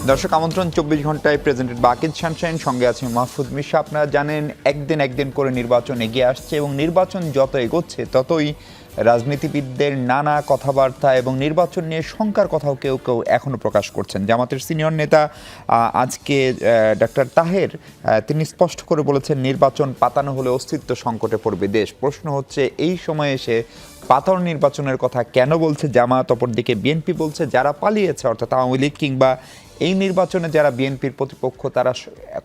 দর্শক আমন্ত্রণ 24 ঘন্টায় প্রেজেন্টেড বাকিজ সানশাইন, সঙ্গে আছে মাহফুজ মিশা। আপনারা জানেন একদিন করে নির্বাচন এগিয়ে আসছে এবং নির্বাচন যত এগোচ্ছে ততই রাজনীতিবিদদের নানা কথাবার্তা এবং নির্বাচন নিয়ে শঙ্কার কথাও কেউ এখনও প্রকাশ করছেন। জামাতের সিনিয়র নেতা আজকে ডক্টর তাহের তিনি স্পষ্ট করে বলেছেন, নির্বাচন পাতানো হলে অস্তিত্ব সংকটে পড়বে দেশ। প্রশ্ন হচ্ছে, এই সময়ে এসে পাতানো নির্বাচনের কথা কেন বলছে জামাত? অপরদিকে বিএনপি বলছে যারা পালিয়েছে, অর্থাৎ আওয়ামী লীগ কিংবা এই নির্বাচনে যারা বিএনপির প্রতিপক্ষ, তারা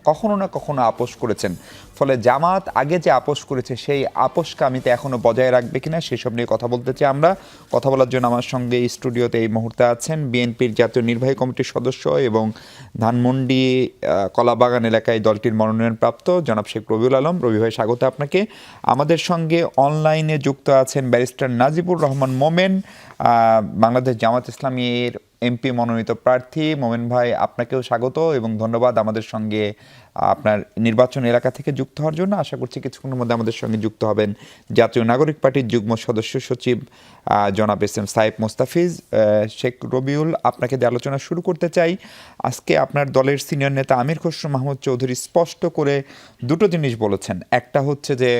কখনো না কখনো আপোষ করেছেন। ফলে জামাত আগে যে আপোষ করেছে সেই আপোষকামিতা এখনও বজায় রাখবে কিনা সেসব নিয়ে কথা বলতে চাই আমরা। কথা বলার জন্য আমার সঙ্গে স্টুডিওতে এই মুহূর্তে আছেন বিএনপির জাতীয় নির্বাহী কমিটির সদস্য এবং ধানমন্ডি কলাবাগান এলাকায় দলটির মনোনয়নপ্রাপ্ত জনাব শেখ রবিউল আলম। রবি ভাই, স্বাগত আপনাকে। আমাদের সঙ্গে অনলাইনে যুক্ত আছেন ব্যারিস্টার নাজিবুর রহমান মোমেন, বাংলাদেশ জামাত ইসলামীর এমপি মনোনীত প্রার্থী। মোমেন ভাই, আপনাকেও স্বাগত এবং ধন্যবাদ আমাদের সঙ্গে আপনার নির্বাচন এলাকা থেকে যুক্ত হওয়ার জন্য। আশা করছি কিছুক্ষণের মধ্যে আমাদের সঙ্গে যুক্ত হবেন জাতীয় নাগরিক পার্টির যুগ্ম সদস্য সচিব জনাব এস এম সাইফ মোস্তাফিজ। শেখ রবিউল, আপনাকে দিয়ে আলোচনা শুরু করতে চাই। আজকে আপনার দলের সিনিয়র নেতা আমির খসরু মাহমুদ চৌধুরী স্পষ্ট করে দুটো জিনিস বলেছেন। একটা হচ্ছে যে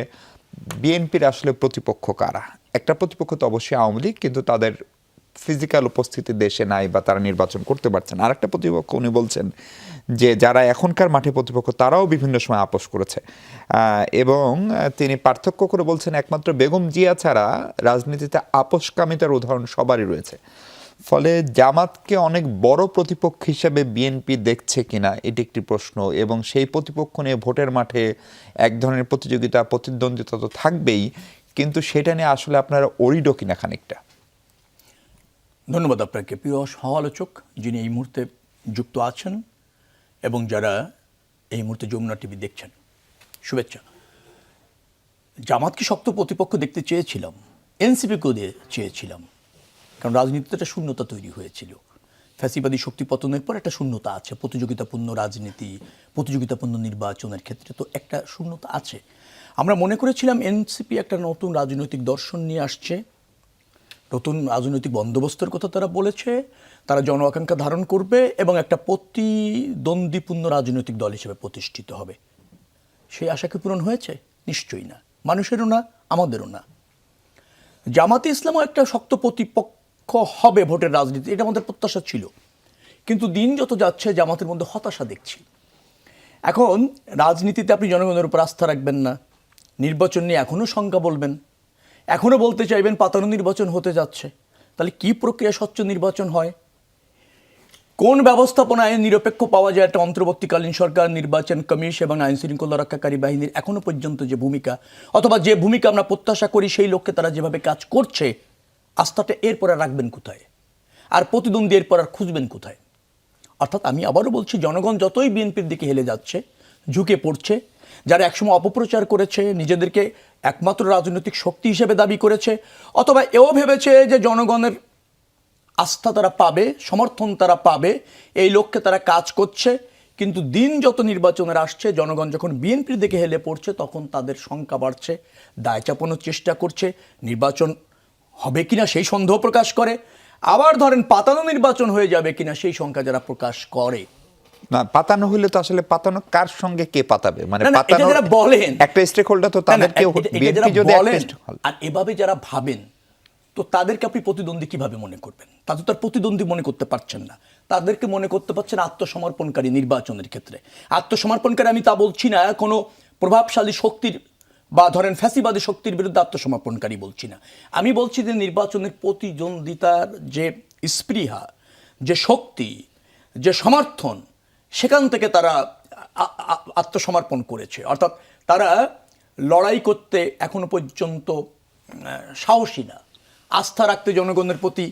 বিএনপির আসলে প্রতিপক্ষ কারা। একটা প্রতিপক্ষ তো অবশ্যই আওয়ামী লীগ, কিন্তু তাদের ফিজিক্যাল উপস্থিতি দেশে নাই বা তারা নির্বাচন করতে পারছেন। আর একটা প্রতিপক্ষ উনি বলছেন যে যারা এখনকার মাঠে প্রতিপক্ষ তারাও বিভিন্ন সময় আপোষ করেছে, এবং তিনি পার্থক্য করে বলছেন একমাত্র বেগম জিয়া ছাড়া রাজনীতিতে আপোষকামিতার উদাহরণ সবারই রয়েছে। ফলে জামাতকে অনেক বড় প্রতিপক্ষ হিসেবে বিএনপি দেখছে কিনা এটি একটি প্রশ্ন, এবং সেই প্রতিপক্ষ নিয়ে ভোটের মাঠে এক ধরনের প্রতিদ্বন্দ্বিতা তো থাকবেই, কিন্তু সেটা নিয়ে আসলে আপনারা অরিডো কিনা খানিকটা। ধন্যবাদ আপনাকে, প্রিয় সহ-আলোচক যিনি এই মুহূর্তে যুক্ত আছেন এবং যারা এই মুহূর্তে যমুনা টিভি দেখছেন, শুভেচ্ছা। জামাতকে শক্ত প্রতিপক্ষ দেখতে চেয়েছিলাম, এনসিপিকেও চেয়েছিলাম, কারণ রাজনীতিতে একটা শূন্যতা তৈরি হয়েছিল। ফ্যাসিবাদী শক্তি পতনের পর একটা শূন্যতা আছে, প্রতিযোগিতাপূর্ণ রাজনীতি, প্রতিযোগিতাপূর্ণ নির্বাচনের ক্ষেত্রে তো একটা শূন্যতা আছে। আমরা মনে করেছিলাম এনসিপি একটা নতুন রাজনৈতিক দর্শন নিয়ে আসছে, নতুন রাজনৈতিক বন্দোবস্তের কথা তারা বলেছে, তারা জন আকাঙ্ক্ষা ধারণ করবে এবং একটা প্রতিদ্বন্দ্বীপূর্ণ রাজনৈতিক দল হিসেবে প্রতিষ্ঠিত হবে। সেই আশা কি পূরণ হয়েছে? নিশ্চয়ই না, মানুষেরও না, আমাদেরও না। জামাতে ইসলামও একটা শক্ত প্রতিপক্ষ হবে ভোটের রাজনীতি, এটা আমাদের প্রত্যাশা ছিল, কিন্তু দিন যত যাচ্ছে জামাতের মধ্যে হতাশা দেখছি। এখন রাজনীতিতে আপনি জনগণের উপর আস্থা রাখবেন না, নির্বাচন নিয়ে এখনও শঙ্কা বলবেন, এখনও বলতে চাইবেন পাতানো নির্বাচন হতে যাচ্ছে। তাহলে কি প্রক্রিয়া স্বচ্ছ নির্বাচন হয়? কোন ব্যবস্থাপনায় নিরপেক্ষ পাওয়া যায় একটা অন্তর্বর্তীকালীন সরকার, নির্বাচন কমিশন এবং আইন শৃঙ্খলা রক্ষাকারী বাহিনীর এখনো পর্যন্ত যে ভূমিকা, অথবা যে ভূমিকা আমরা প্রত্যাশা করি সেই লক্ষ্যে তারা যেভাবে কাজ করছে, আস্থাটা এরপর আর রাখবেন কোথায়? আর প্রতিদ্বন্দ্বী এরপর আর খুঁজবেন কোথায়? অর্থাৎ আমি আবারও বলছি, জনগণ যতই বিএনপির দিকে হেলে যাচ্ছে, ঝুঁকে পড়ছে, যারা একসময় অপপ্রচার করেছে, নিজেদেরকে একমাত্র রাজনৈতিক শক্তি হিসেবে দাবি করেছে, অথবা এও ভেবেছে যে জনগণের আস্থা তারা পাবে, সমর্থন তারা পাবে, এই লক্ষ্যে তারা কাজ করছে, কিন্তু দিন যত নির্বাচনের আসছে, জনগণ যখন বিএনপির দিকে হেলে পড়ছে, তখন তাদের শঙ্কা বাড়ছে, দায় চাপানোর চেষ্টা করছে, নির্বাচন হবে কিনা সেই সন্দেহ প্রকাশ করে, আবার ধরেন পাতানো নির্বাচন হয়ে যাবে কিনা সেই শঙ্কা যারা প্রকাশ করে। না, পাতানো হইলে তো আসলে পাতানো কার সঙ্গে কে পাতাবে? মানে পাতানো যারা বলেন একটা স্টেক হোল্ডার তো তাদেরকে বিএনপি যদি বলেন, আর এভাবে যারা ভাবেন, তো তাদেরকে আপনি প্রতিদ্বন্দ্বী কিভাবে মনে করবেন? তাদের তার প্রতিদ্বন্দ্বী মনে করতে পারছেন না, তাদেরকে মনে করতে পারছেন আত্মসমর্পণকারী। নির্বাচনের ক্ষেত্রে আত্মসমর্পণকারী আমি তা বলছি না কোনো প্রভাবশালী শক্তির বা ধরেন ফ্যাসিবাদী শক্তির বিরুদ্ধে আত্মসমর্পণকারী বলছি না, আমি বলছি যে নির্বাচনের প্রতিদ্বন্দ্বিতার যে স্পৃহা, যে শক্তি, যে সমর্থন, সেখান থেকে তারা আত্মসমর্পণ করেছে। অর্থাৎ তারা লড়াই করতে এখনো পর্যন্ত সাহসী না, আস্থা রাখতে জনগণের প্রতি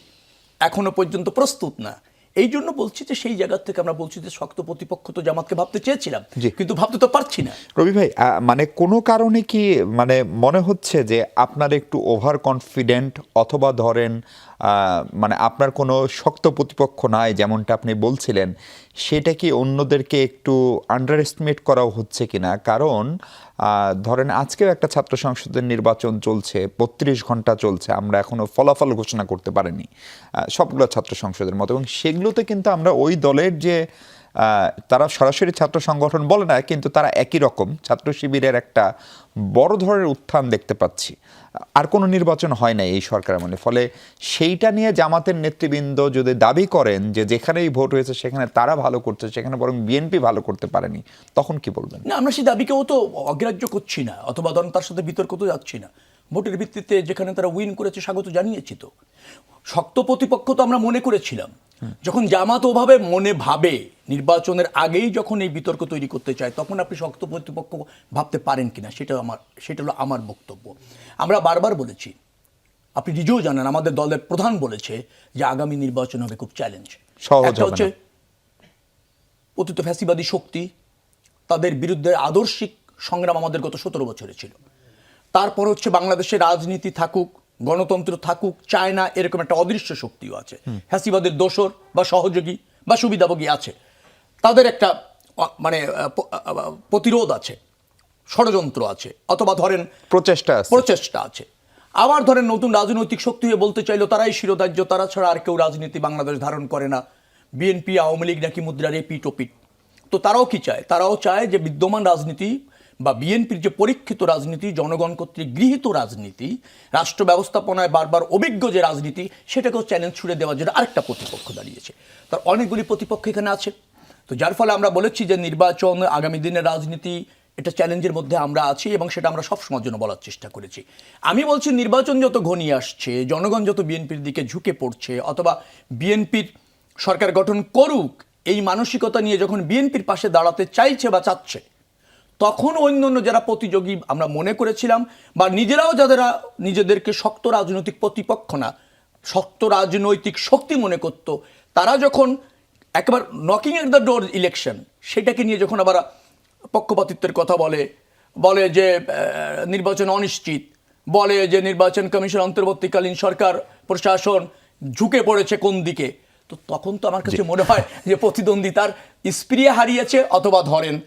এখনো পর্যন্ত প্রস্তুত না। এই জন্য বলছি যে সেই জায়গা থেকে আমরা বলছি যে শক্ত প্রতিপক্ষ তো জামাতকে ভাবতে চেয়েছিলাম, কিন্তু ভাবতে তো পারছি না। রবি ভাই, মানে কোনো কারণে কি মানে মনে হচ্ছে যে আপনার একটু ওভার কনফিডেন্ট, অথবা ধরেন মানে আপনার কোনো শক্ত প্রতিপক্ষ নাই যেমনটা আপনি বলছিলেন, সেটা কি অন্যদেরকে একটু আন্ডার এস্টিমেট করাও হচ্ছে কিনা? কারণ ধরেন আজকেও একটা ছাত্র সংসদের নির্বাচন চলছে, 32 ঘন্টা চলছে, আমরা এখনও ফলাফল ঘোষণা করতে পারিনি সবগুলো ছাত্র সংসদের মতো, এবং সেগুলোতে কিন্তু আমরা ওই দলের যে তারা সরাসরি ছাত্র সংগঠন বলে না, কিন্তু তারা একই রকম ছাত্র শিবিরের একটা বড় ধরনের উত্থান দেখতে পাচ্ছি। আর কোনো নির্বাচন হয় না এই সরকারের মনে, ফলে সেইটা নিয়ে জামাতের নেতৃবৃন্দ যদি দাবি করেন যে যেখানেই ভোট হয়েছে সেখানে তারা ভালো করছে, সেখানে বরং বিএনপি ভালো করতে পারেনি, তখন কি বলবেন? না, আমরা সেই দাবিকেও তো অগ্রাহ্য করছি না, অথবা ধরুন তার সাথে বিতর্ক তো যাচ্ছি না। ভোটের ভিত্তিতে যেখানে তারা উইন করেছে স্বাগত জানিয়েছি। তো শক্ত প্রতিপক্ষ তো আমরা মনে করেছিলাম, যখন জামাত ওভাবে মনে ভাবে নির্বাচনের আগেই যখন এই বিতর্ক তৈরি করতে চায়, তখন আপনি শক্ত প্রতিপক্ষ ভাবতে পারেন কিনা, সেটা হলো আমার বক্তব্য। আমরা বারবার বলেছি, আপনি নিজেও জানেন, আমাদের দলের প্রধান বলেছে যে আগামী নির্বাচন হবে খুব চ্যালেঞ্জ। একটা হচ্ছে পতিত ফ্যাসিবাদী শক্তি, তাদের বিরুদ্ধে আদর্শিক সংগ্রাম আমাদের গত 17 বছরে ছিল। তারপর হচ্ছে বাংলাদেশের রাজনীতি থাকুক, গণতন্ত্র থাকুক, চায় না এরকম একটা অদৃশ্য শক্তিও আছে, ফ্যাসিবাদের দোসর বা সহযোগী বা সুবিধাভোগী আছে, তাদের একটা প্রতিরোধ আছে, ষড়যন্ত্র আছে, অথবা ধরেন প্রচেষ্টা আছে। আবার ধরেন নতুন রাজনৈতিক শক্তি হয়ে বলতে চাইলো তারাই শিরোধার্য, তারা ছাড়া আর কেউ রাজনীতি বাংলাদেশ ধারণ করে না, বিএনপি আওয়ামী লীগ নাকি মুদ্রার এপিট ওপিট। তো তারাও কি চায়? তারাও চায় যে বিদ্যমান রাজনীতি বা বিএনপির যে পরীক্ষিত রাজনীতি, জনগণ কর্তৃক গৃহীত রাজনীতি, রাষ্ট্র ব্যবস্থাপনায় বারবার অভিজ্ঞ যে রাজনীতি, সেটাকেও চ্যালেঞ্জ ছুড়ে দেওয়ার জন্য আরেকটা প্রতিপক্ষ দাঁড়িয়েছে। তার অনেকগুলি প্রতিপক্ষ এখানে আছে। তো যার ফলে আমরা বলেছি যে নির্বাচন, আগামী দিনের রাজনীতি, এটা চ্যালেঞ্জের মধ্যে আমরা আছি, এবং সেটা আমরা সবসময়ের জন্য বলার চেষ্টা করেছি। আমি বলছি, নির্বাচন যত ঘনিয়ে আসছে, জনগণ যত বিএনপির দিকে ঝুঁকে পড়ছে, অথবা বিএনপির সরকার গঠন করুক এই মানসিকতা নিয়ে যখন বিএনপির পাশে দাঁড়াতে চাইছে বা চাচ্ছে, তখন অন্যান্য যারা প্রতিযোগী আমরা মনে করেছিলাম, বা নিজেরাও যারা নিজেদেরকে শক্ত রাজনৈতিক প্রতিপক্ষ না, শক্ত রাজনৈতিক শক্তি মনে করত, তারা যখন একেবারে knocking at the door election, সেটাকে নিয়ে যখন আবার পক্ষপাতিত্বের কথা বলে যে নির্বাচন অনিশ্চিত, বলে যে নির্বাচন কমিশন, অন্তর্বর্তীকালীন সরকার প্রশাসন ঝুঁকে পড়েছে কোন দিকে, তো তখন তো আমার কাছে মনে হয় যে প্রতিদ্বন্দ্বিতার স্প্রিয়া হারিয়েছে, অথবা ধরেন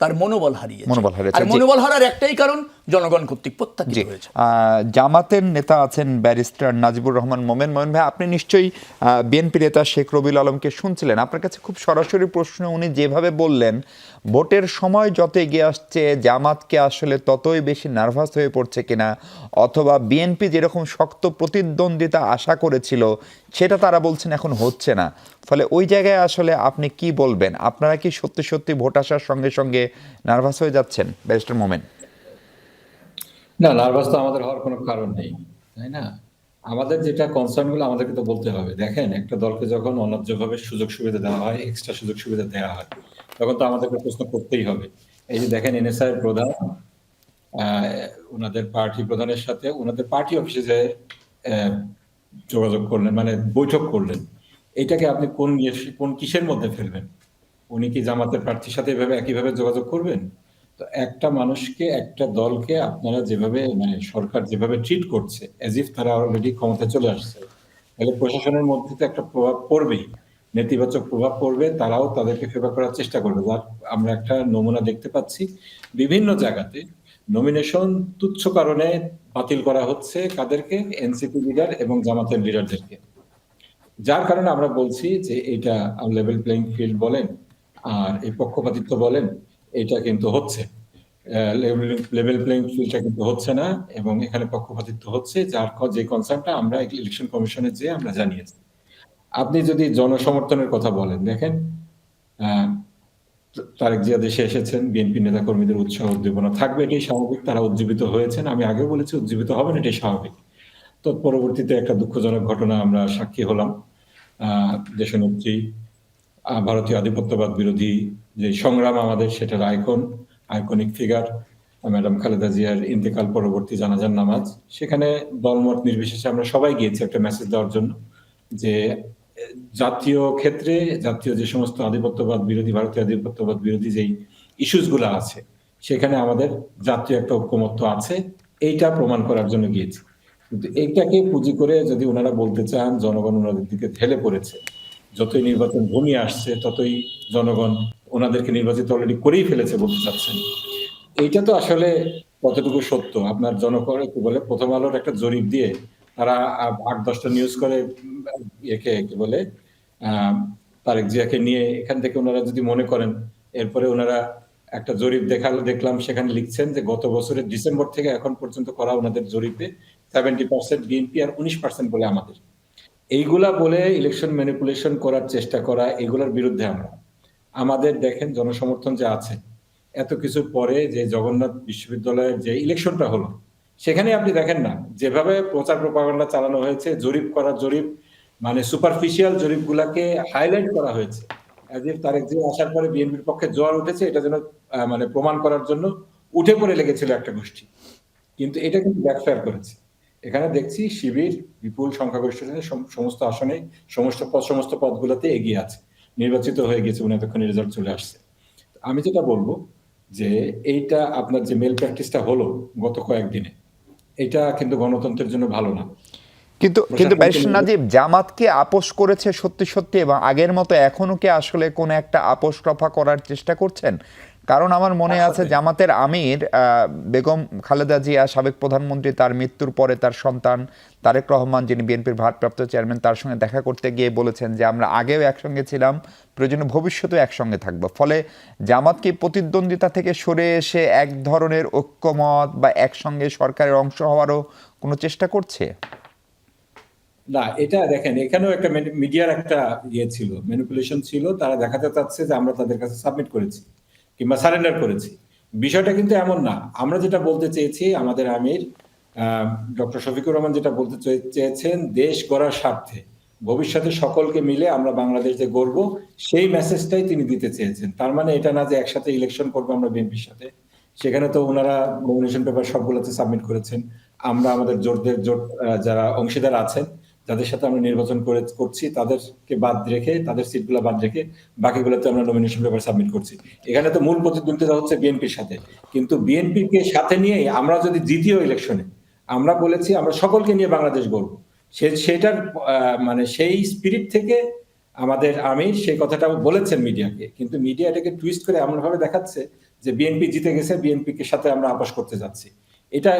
তার মনোবল হারিয়েছে। আর মনোবল হারার একটাই কারণ, জনগণ কর্তৃক প্রত্যাখ্যিত হয়েছে। জামাতের নেতা আছেন ব্যারিস্টার নাজিবুর রহমান মোমেন। মোমেন ভাই, আপনি নিশ্চয়ই বিএনপি নেতা শেখ রবিউল আলমকে শুনছিলেন। আপনার কাছে খুব সরাসরি প্রশ্ন, উনি যেভাবে বললেন ভোটের সময় যত এগিয়ে আসছে জামাতকে আসলে ততই বেশি নার্ভাস হয়ে পড়ছে কিনা, অথবা বিএনপি যেরকম শক্ত প্রতিদ্বন্দ্বিতা আশা করেছিল সেটা তারা বলছেন এখন হচ্ছে না, ফলে ওই জায়গায় আসলে আপনি কি বলবেন? আপনারা কি সত্যি সত্যি ভোট আসার সঙ্গে সঙ্গে নার্ভাস হয়ে যাচ্ছেন ব্যারিস্টার মোমেন? না, নার্ভাস তো আমাদের হওয়ার কোনো কারণ নেই, তাই না? আমাদের যেটা কনসার্ন গুলো আমাদেরকে তো বলতে হবে। দেখেন, একটা দলকে যখন অন্যায্যভাবে সুযোগ সুবিধা দেওয়া হয়, এক্সট্রা সুযোগ সুবিধা দেওয়া হয়, তখন তো আমাদেরকে প্রশ্ন করতেই হবে। এই যে দেখেন, এনএসআই এর প্রধান ওনাদের পার্টি প্রধানের সাথে ওনাদের পার্টি অফিসে যে যোগাযোগ করলেন, মানে বৈঠক করলেন, এটাকে আপনি কোন কিসের মধ্যে ফেলবেন? উনি কি জামাতের প্রার্থীর সাথে এভাবে একইভাবে যোগাযোগ করবেন? তো একটা মানুষকে, একটা দলকে আপনারা যেভাবে, মানে সরকার যেভাবে ট্রিট করছে, এজ ইফ তারা অলরেডি ক্ষমতায় চলে আসছে, তাহলে প্রশাসনের মধ্যে তো একটা প্রভাব পড়বেই, নেতিবাচক প্রভাব পড়বে। তারাও তাদেরকে ফেভার করার চেষ্টা করবে। যার আমরা একটা নমুনা দেখতে পাচ্ছি বিভিন্ন জায়গাতে, নমিনেশন তুচ্ছ কারণে বাতিল করা হচ্ছে কাদেরকে? এনসিপি লিডার এবং জামাতের লিডারদেরকে। যার কারণে আমরা বলছি যে এটা লেভেল প্লেইং ফিল্ড বলেন আর এই পক্ষপাতিত্ব বলেন, এটা কিন্তু হচ্ছে। লেভেল প্লেইং ফিল্ডটা কিন্তু হচ্ছে না, এবং এখানে পক্ষপাতিত্ব হচ্ছে, যার যে কনসার্নটা আমরা ইলেকশন কমিশনে যেয়ে আমরা জানিয়েছি। আপনি যদি জনসমর্থনের কথা বলেন, দেখেন তারেক জিয়া দেশে এসেছেন, বিএনপি নেতা কর্মীদের উৎসাহ উদ্দীপনা থাকবে, এটাই স্বাভাবিক। তারা উজ্জীবিত হয়েছেন, আমি আগেও বলেছি উজ্জীবিত হবেন, এটাই স্বাভাবিক। তো পরবর্তীতে একটা দুঃখজনক ঘটনা আমরা সাক্ষী হলাম। দেশনেত্রী, ভারতীয় আধিপত্যবাদ বিরোধী যে সংগ্রাম আমাদের, সেটার আইকনিক ফিগার ম্যাডাম খালেদা জিয়ার ইন্তেকাল পরবর্তী জানাজার নামাজ, সেখানে দলমত নির্বিশেষে আমরা সবাই গিয়েছি একটা মেসেজ দেওয়ার জন্য যে জাতীয় ক্ষেত্রে, জাতীয় যে সমস্ত আধিপত্যবাদ বিরোধী, ভারতীয় আধিপত্যবাদ বিরোধী যেই ইস্যুস গুলো আছে, সেখানে আমাদের জাতীয় একটা ঐক্যমত্য আছে, এইটা প্রমাণ করার জন্য গিয়েছি। কিন্তু এইটাকে পুঁজি করে যদি ওনারা বলতে চান জনগণ ওনাদের দিকে ঢেলে পড়েছে, যতই নির্বাচন ঘনিয়ে আসছে ততই জনগণ ওনাদেরকে নির্বাচিত অলরেডি করেই ফেলেছে বলতে চাচ্ছেন, এইটা তো আসলে কতটুকু সত্য? আপনার জনগণ কি বলে, প্রথম আলোর একটা জরিপ দিয়ে তারা 8-10টা নিউজ করে, একে কি বলে, তারেক জিয়াকে নিয়ে এখান থেকে ওনারা যদি মনে করেন, এরপরে ওনারা একটা জরিপ দেখলাম, সেখানে লিখছেন যে গত বছরের ডিসেম্বর থেকে এখন পর্যন্ত করা ওনাদের জরিপে 70% বিএনপি আর 19% বলে আমাদের। এইগুলা বলে ইলেকশন ম্যানিপুলেশন করার চেষ্টা করা, এগুলোর বিরুদ্ধে আমাদের দেখেন জনসমর্থন যে আছে, এত কিছুর পরে যে জগন্নাথ বিশ্ববিদ্যালয়ের যে ইলেকশনটা হলো, সেখানে আপনি দেখেন না যেভাবে প্রচার প্রপাগান্ডা চালানো হয়েছে, জরিপ মানে সুপারফিশিয়াল জরিপগুলাকে হাইলাইট করা হয়েছে, তারেক জিয়া আসার পরে বিএনপির পক্ষে জোয়ার উঠেছে, এটা যেন মানে প্রমাণ করার জন্য উঠে পড়ে লেগেছিল একটা গোষ্ঠী। কিন্তু এটা কিন্তু ব্যাকফায়ার করেছে। এখানে দেখছি শিবির বিপুল সংখ্যাগরিষ্ঠতা সমস্ত আসনে সমস্ত পদগুলোতে এগিয়ে আছে, নির্বাচিত হয়ে গেছে, উনি এতক্ষণে রেজাল্ট চলে আসছে। আমি যেটা বলবো যে এইটা আপনার যে মেল প্র্যাকটিসটা হলো গত কয়েকদিনে, এটা কিন্তু গণতন্ত্রের জন্য ভালো না। কিন্তু ব্যারিস্টার নাজিব, জামাতকে আপোষ করেছে সত্যি সত্যি, এবং আগের মতো এখনো কি আসলে কোন একটা আপোষ রফা করার চেষ্টা করছেন? কারণ আমার মনে আছে জামাতের আমির বেগম খালেদা জিয়া, সাবেক প্রধানমন্ত্রী, তার মৃত্যুর পরে তার সন্তান তারেক রহমান, যিনি বিএনপির ভারপ্রাপ্ত চেয়ারম্যান, তার সঙ্গে দেখা করতে গিয়ে বলেছেন যে আমরা আগেও একসঙ্গে ছিলাম, প্রয়োজনে ভবিষ্যতেও একসঙ্গে থাকবো। ফলে জামাতকে প্রতিদ্বন্দ্বিতা থেকে সরে এসে এক ধরনের ঐক্যমত বা একসঙ্গে সরকারের অংশ হওয়ারও কোনো চেষ্টা করছে? না, এটা দেখেন, এখানেও একটা মিডিয়ার একটা ছিল, ম্যানিপুলেশন ছিল। তারা দেখাতে চাচ্ছে যে আমরা তাদের কাছে সাবমিট করেছি কিংবা সারেন্ডার করেছি। বিষয়টা কিন্তু এমন না। আমরা যেটা বলতে চেয়েছি, আমাদের আমির ডক্টর শফিকুর রহমান যেটা বলতে চেয়েছেন, দেশ গড়ার স্বার্থে ভবিষ্যতে সকলকে মিলে আমরা বাংলাদেশ যে গড়ব, সেই মেসেজটাই তিনি দিতে চেয়েছেন। তার মানে এটা না যে একসাথে ইলেকশন করবো আমরা বিএনপির সাথে। সেখানে তো ওনারা নমিনেশন পেপার সবগুলোতে সাবমিট করেছেন। আমরা আমাদের জোট যারা অংশীদার আছেন, যাদের সাথে আমরা নির্বাচন করছি, তাদেরকে বাদ রেখে, তাদের সিটগুলো বাদ রেখে বাকিগুলোতে আমরা নমিনেশন পেপার সাবমিট করছি। এখানে তো মূল প্রতিদ্বন্দ্বিতা হচ্ছে বিএনপির সাথে। কিন্তু বিএনপিকে সাথে নিয়েই আমরা যদি দ্বিতীয় ইলেকশনে, আমরা বলেছি আমরা সকলকে নিয়ে বাংলাদেশ গড়ব, সেটার মানে সেই স্পিরিট থেকে আমাদের আমির সেই কথাটা বলেছেন মিডিয়াকে। কিন্তু মিডিয়া এটাকে টুইস্ট করে এমন ভাবে দেখাচ্ছে যে বিএনপি জিতে গেছে, বিএনপিকে সাথে আমরা আপোষ করতে যাচ্ছি।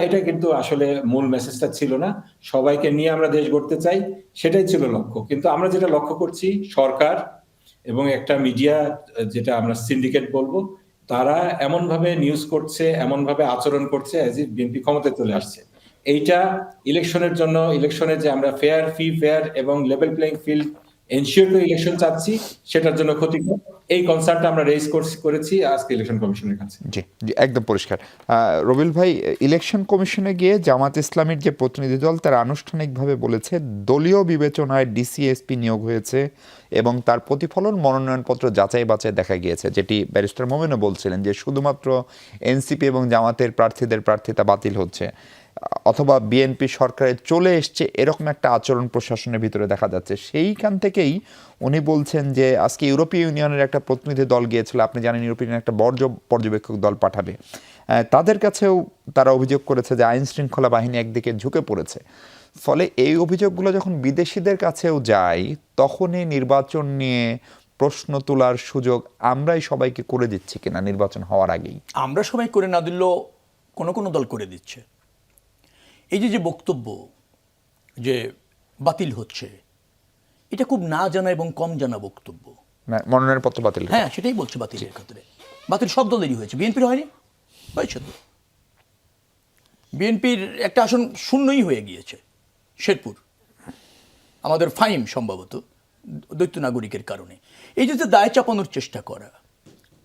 এটা কিন্তু আসলে মূল মেসেজটা ছিল না। সবাইকে নিয়ে আমরা দেশ গড়তে চাই, সেটাই ছিল লক্ষ্য। কিন্তু আমরা যেটা লক্ষ্য করছি, সরকার এবং একটা মিডিয়া, যেটা আমরা সিন্ডিকেট বলবো, তারা এমন ভাবে নিউজ করছে, এমন ভাবে আচরণ করছে অ্যাজ ইফ বিএনপি ক্ষমতায় চলে আসছে। এইটা ইলেকশনের জন্য, ইলেকশনের যে আমরা ফেয়ার এবং লেভেল প্লেইং ফিল্ড এনশিওর করে ইলেকশন চাচ্ছি, সেটার জন্য ক্ষতিকর। এই কনসার্নটা আমরা রেজ করেছি আজকে ইলেকশন কমিশনের কাছে। জি, একদম পরিষ্কার। রবিল ভাই, ইলেকশন কমিশনে গিয়ে জামাত ইসলামীর যে প্রতিনিধি দল, তারা আনুষ্ঠানিকভাবে বলেছে দলীয় বিবেচনায় ডিসিএসপি নিয়োগ হয়েছে এবং তার প্রতিফলন মনোনয়নপত্র যাচাই বাছাই দেখা গিয়েছে, যেটি ব্যারিস্টার মোমেনও বলছিলেন যে শুধুমাত্র এনসিপি এবং জামাতের প্রার্থীদের প্রার্থিতা বাতিল হচ্ছে, অথবা বিএনপি সরকারে চলে এসছে, এরকম একটা আচরণ প্রশাসনের ভিতরে দেখা যাচ্ছে। সেইখান থেকেই উনি বলছেন যে আজকে ইউরোপীয় ইউনিয়নের একটা প্রতিনিধি দল গিয়েছিল, আপনি জানেন ইউরোপীয় ইউনিয়ন একটা পর্যবেক্ষক দল পাঠাবে, তাদের কাছেও তারা অভিযোগ করেছে যে আইন শৃঙ্খলা বাহিনী একদিকে ঝুঁকে পড়েছে। ফলে এই অভিযোগগুলো যখন বিদেশিদের কাছেও যায়, তখনই নির্বাচন নিয়ে প্রশ্ন তোলার সুযোগ আমরাই সবাইকে করে দিচ্ছি কিনা নির্বাচন হওয়ার আগেই। আমরা সবাই করে না দিলেও কোনো দল করে দিচ্ছে। এই যে বক্তব্য যে বাতিল হচ্ছে, এটা খুব না জানা এবং কম জানা বক্তব্য। মনোনয়নপত্র বাতিল, হ্যাঁ, সেটাই বলছে বাতিলের ক্ষেত্রে। বাতিল সব দলেরই হয়েছে, বিএনপির হয়নি? হয়েছে তো। বিএনপির একটা আসন শূন্যই হয়ে গিয়েছে, শেরপুর, আমাদের ফাইম, সম্ভবত দ্বৈত নাগরিকের কারণে। এই যে দায় চাপানোর চেষ্টা করা,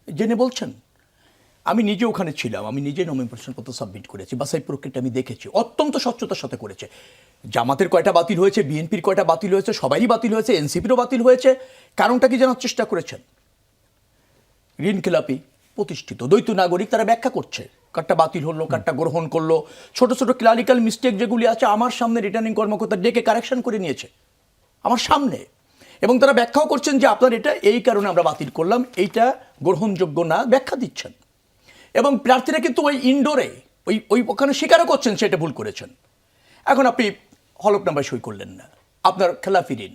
জেনে বলছেন, আমি নিজে ওখানে ছিলাম, আমি নিজে নমিনেশনপত্র সাবমিট করেছি, বাছাই প্রক্রিয়াটা আমি দেখেছি, অত্যন্ত স্বচ্ছতার সাথে করেছে। জামাতের কয়টা বাতিল হয়েছে, বিএনপির কয়টা বাতিল হয়েছে, সবারই বাতিল হয়েছে, এনসিপিরও বাতিল হয়েছে। কারণটা কি জানার চেষ্টা করেছেন? ঋণ খেলাপি প্রতিষ্ঠিত দ্বৈত নাগরিক, তারা ব্যাখ্যা করছে কারটা বাতিল হলো, কারটা গ্রহণ করলো। ছোট ছোট ক্লারিক্যাল মিস্টেক যেগুলি আছে, আমার সামনে রিটার্নিং কর্মকর্তা ডেকে কারেকশন করে নিয়েছে আমার সামনে, এবং তারা ব্যাখ্যাও করছেন যে আপনার এটা এই কারণে আমরা বাতিল করলাম, এইটা গ্রহণযোগ্য না, ব্যাখ্যা দিচ্ছেন। এবং প্রার্থীরা কিন্তু ওই ইনডোরে ওখানে স্বীকারও করছেন সেটা ভুল করেছেন। এখন আপনি হলফনামায় সই করলেন না, আপনার খেলাফি ঋণ,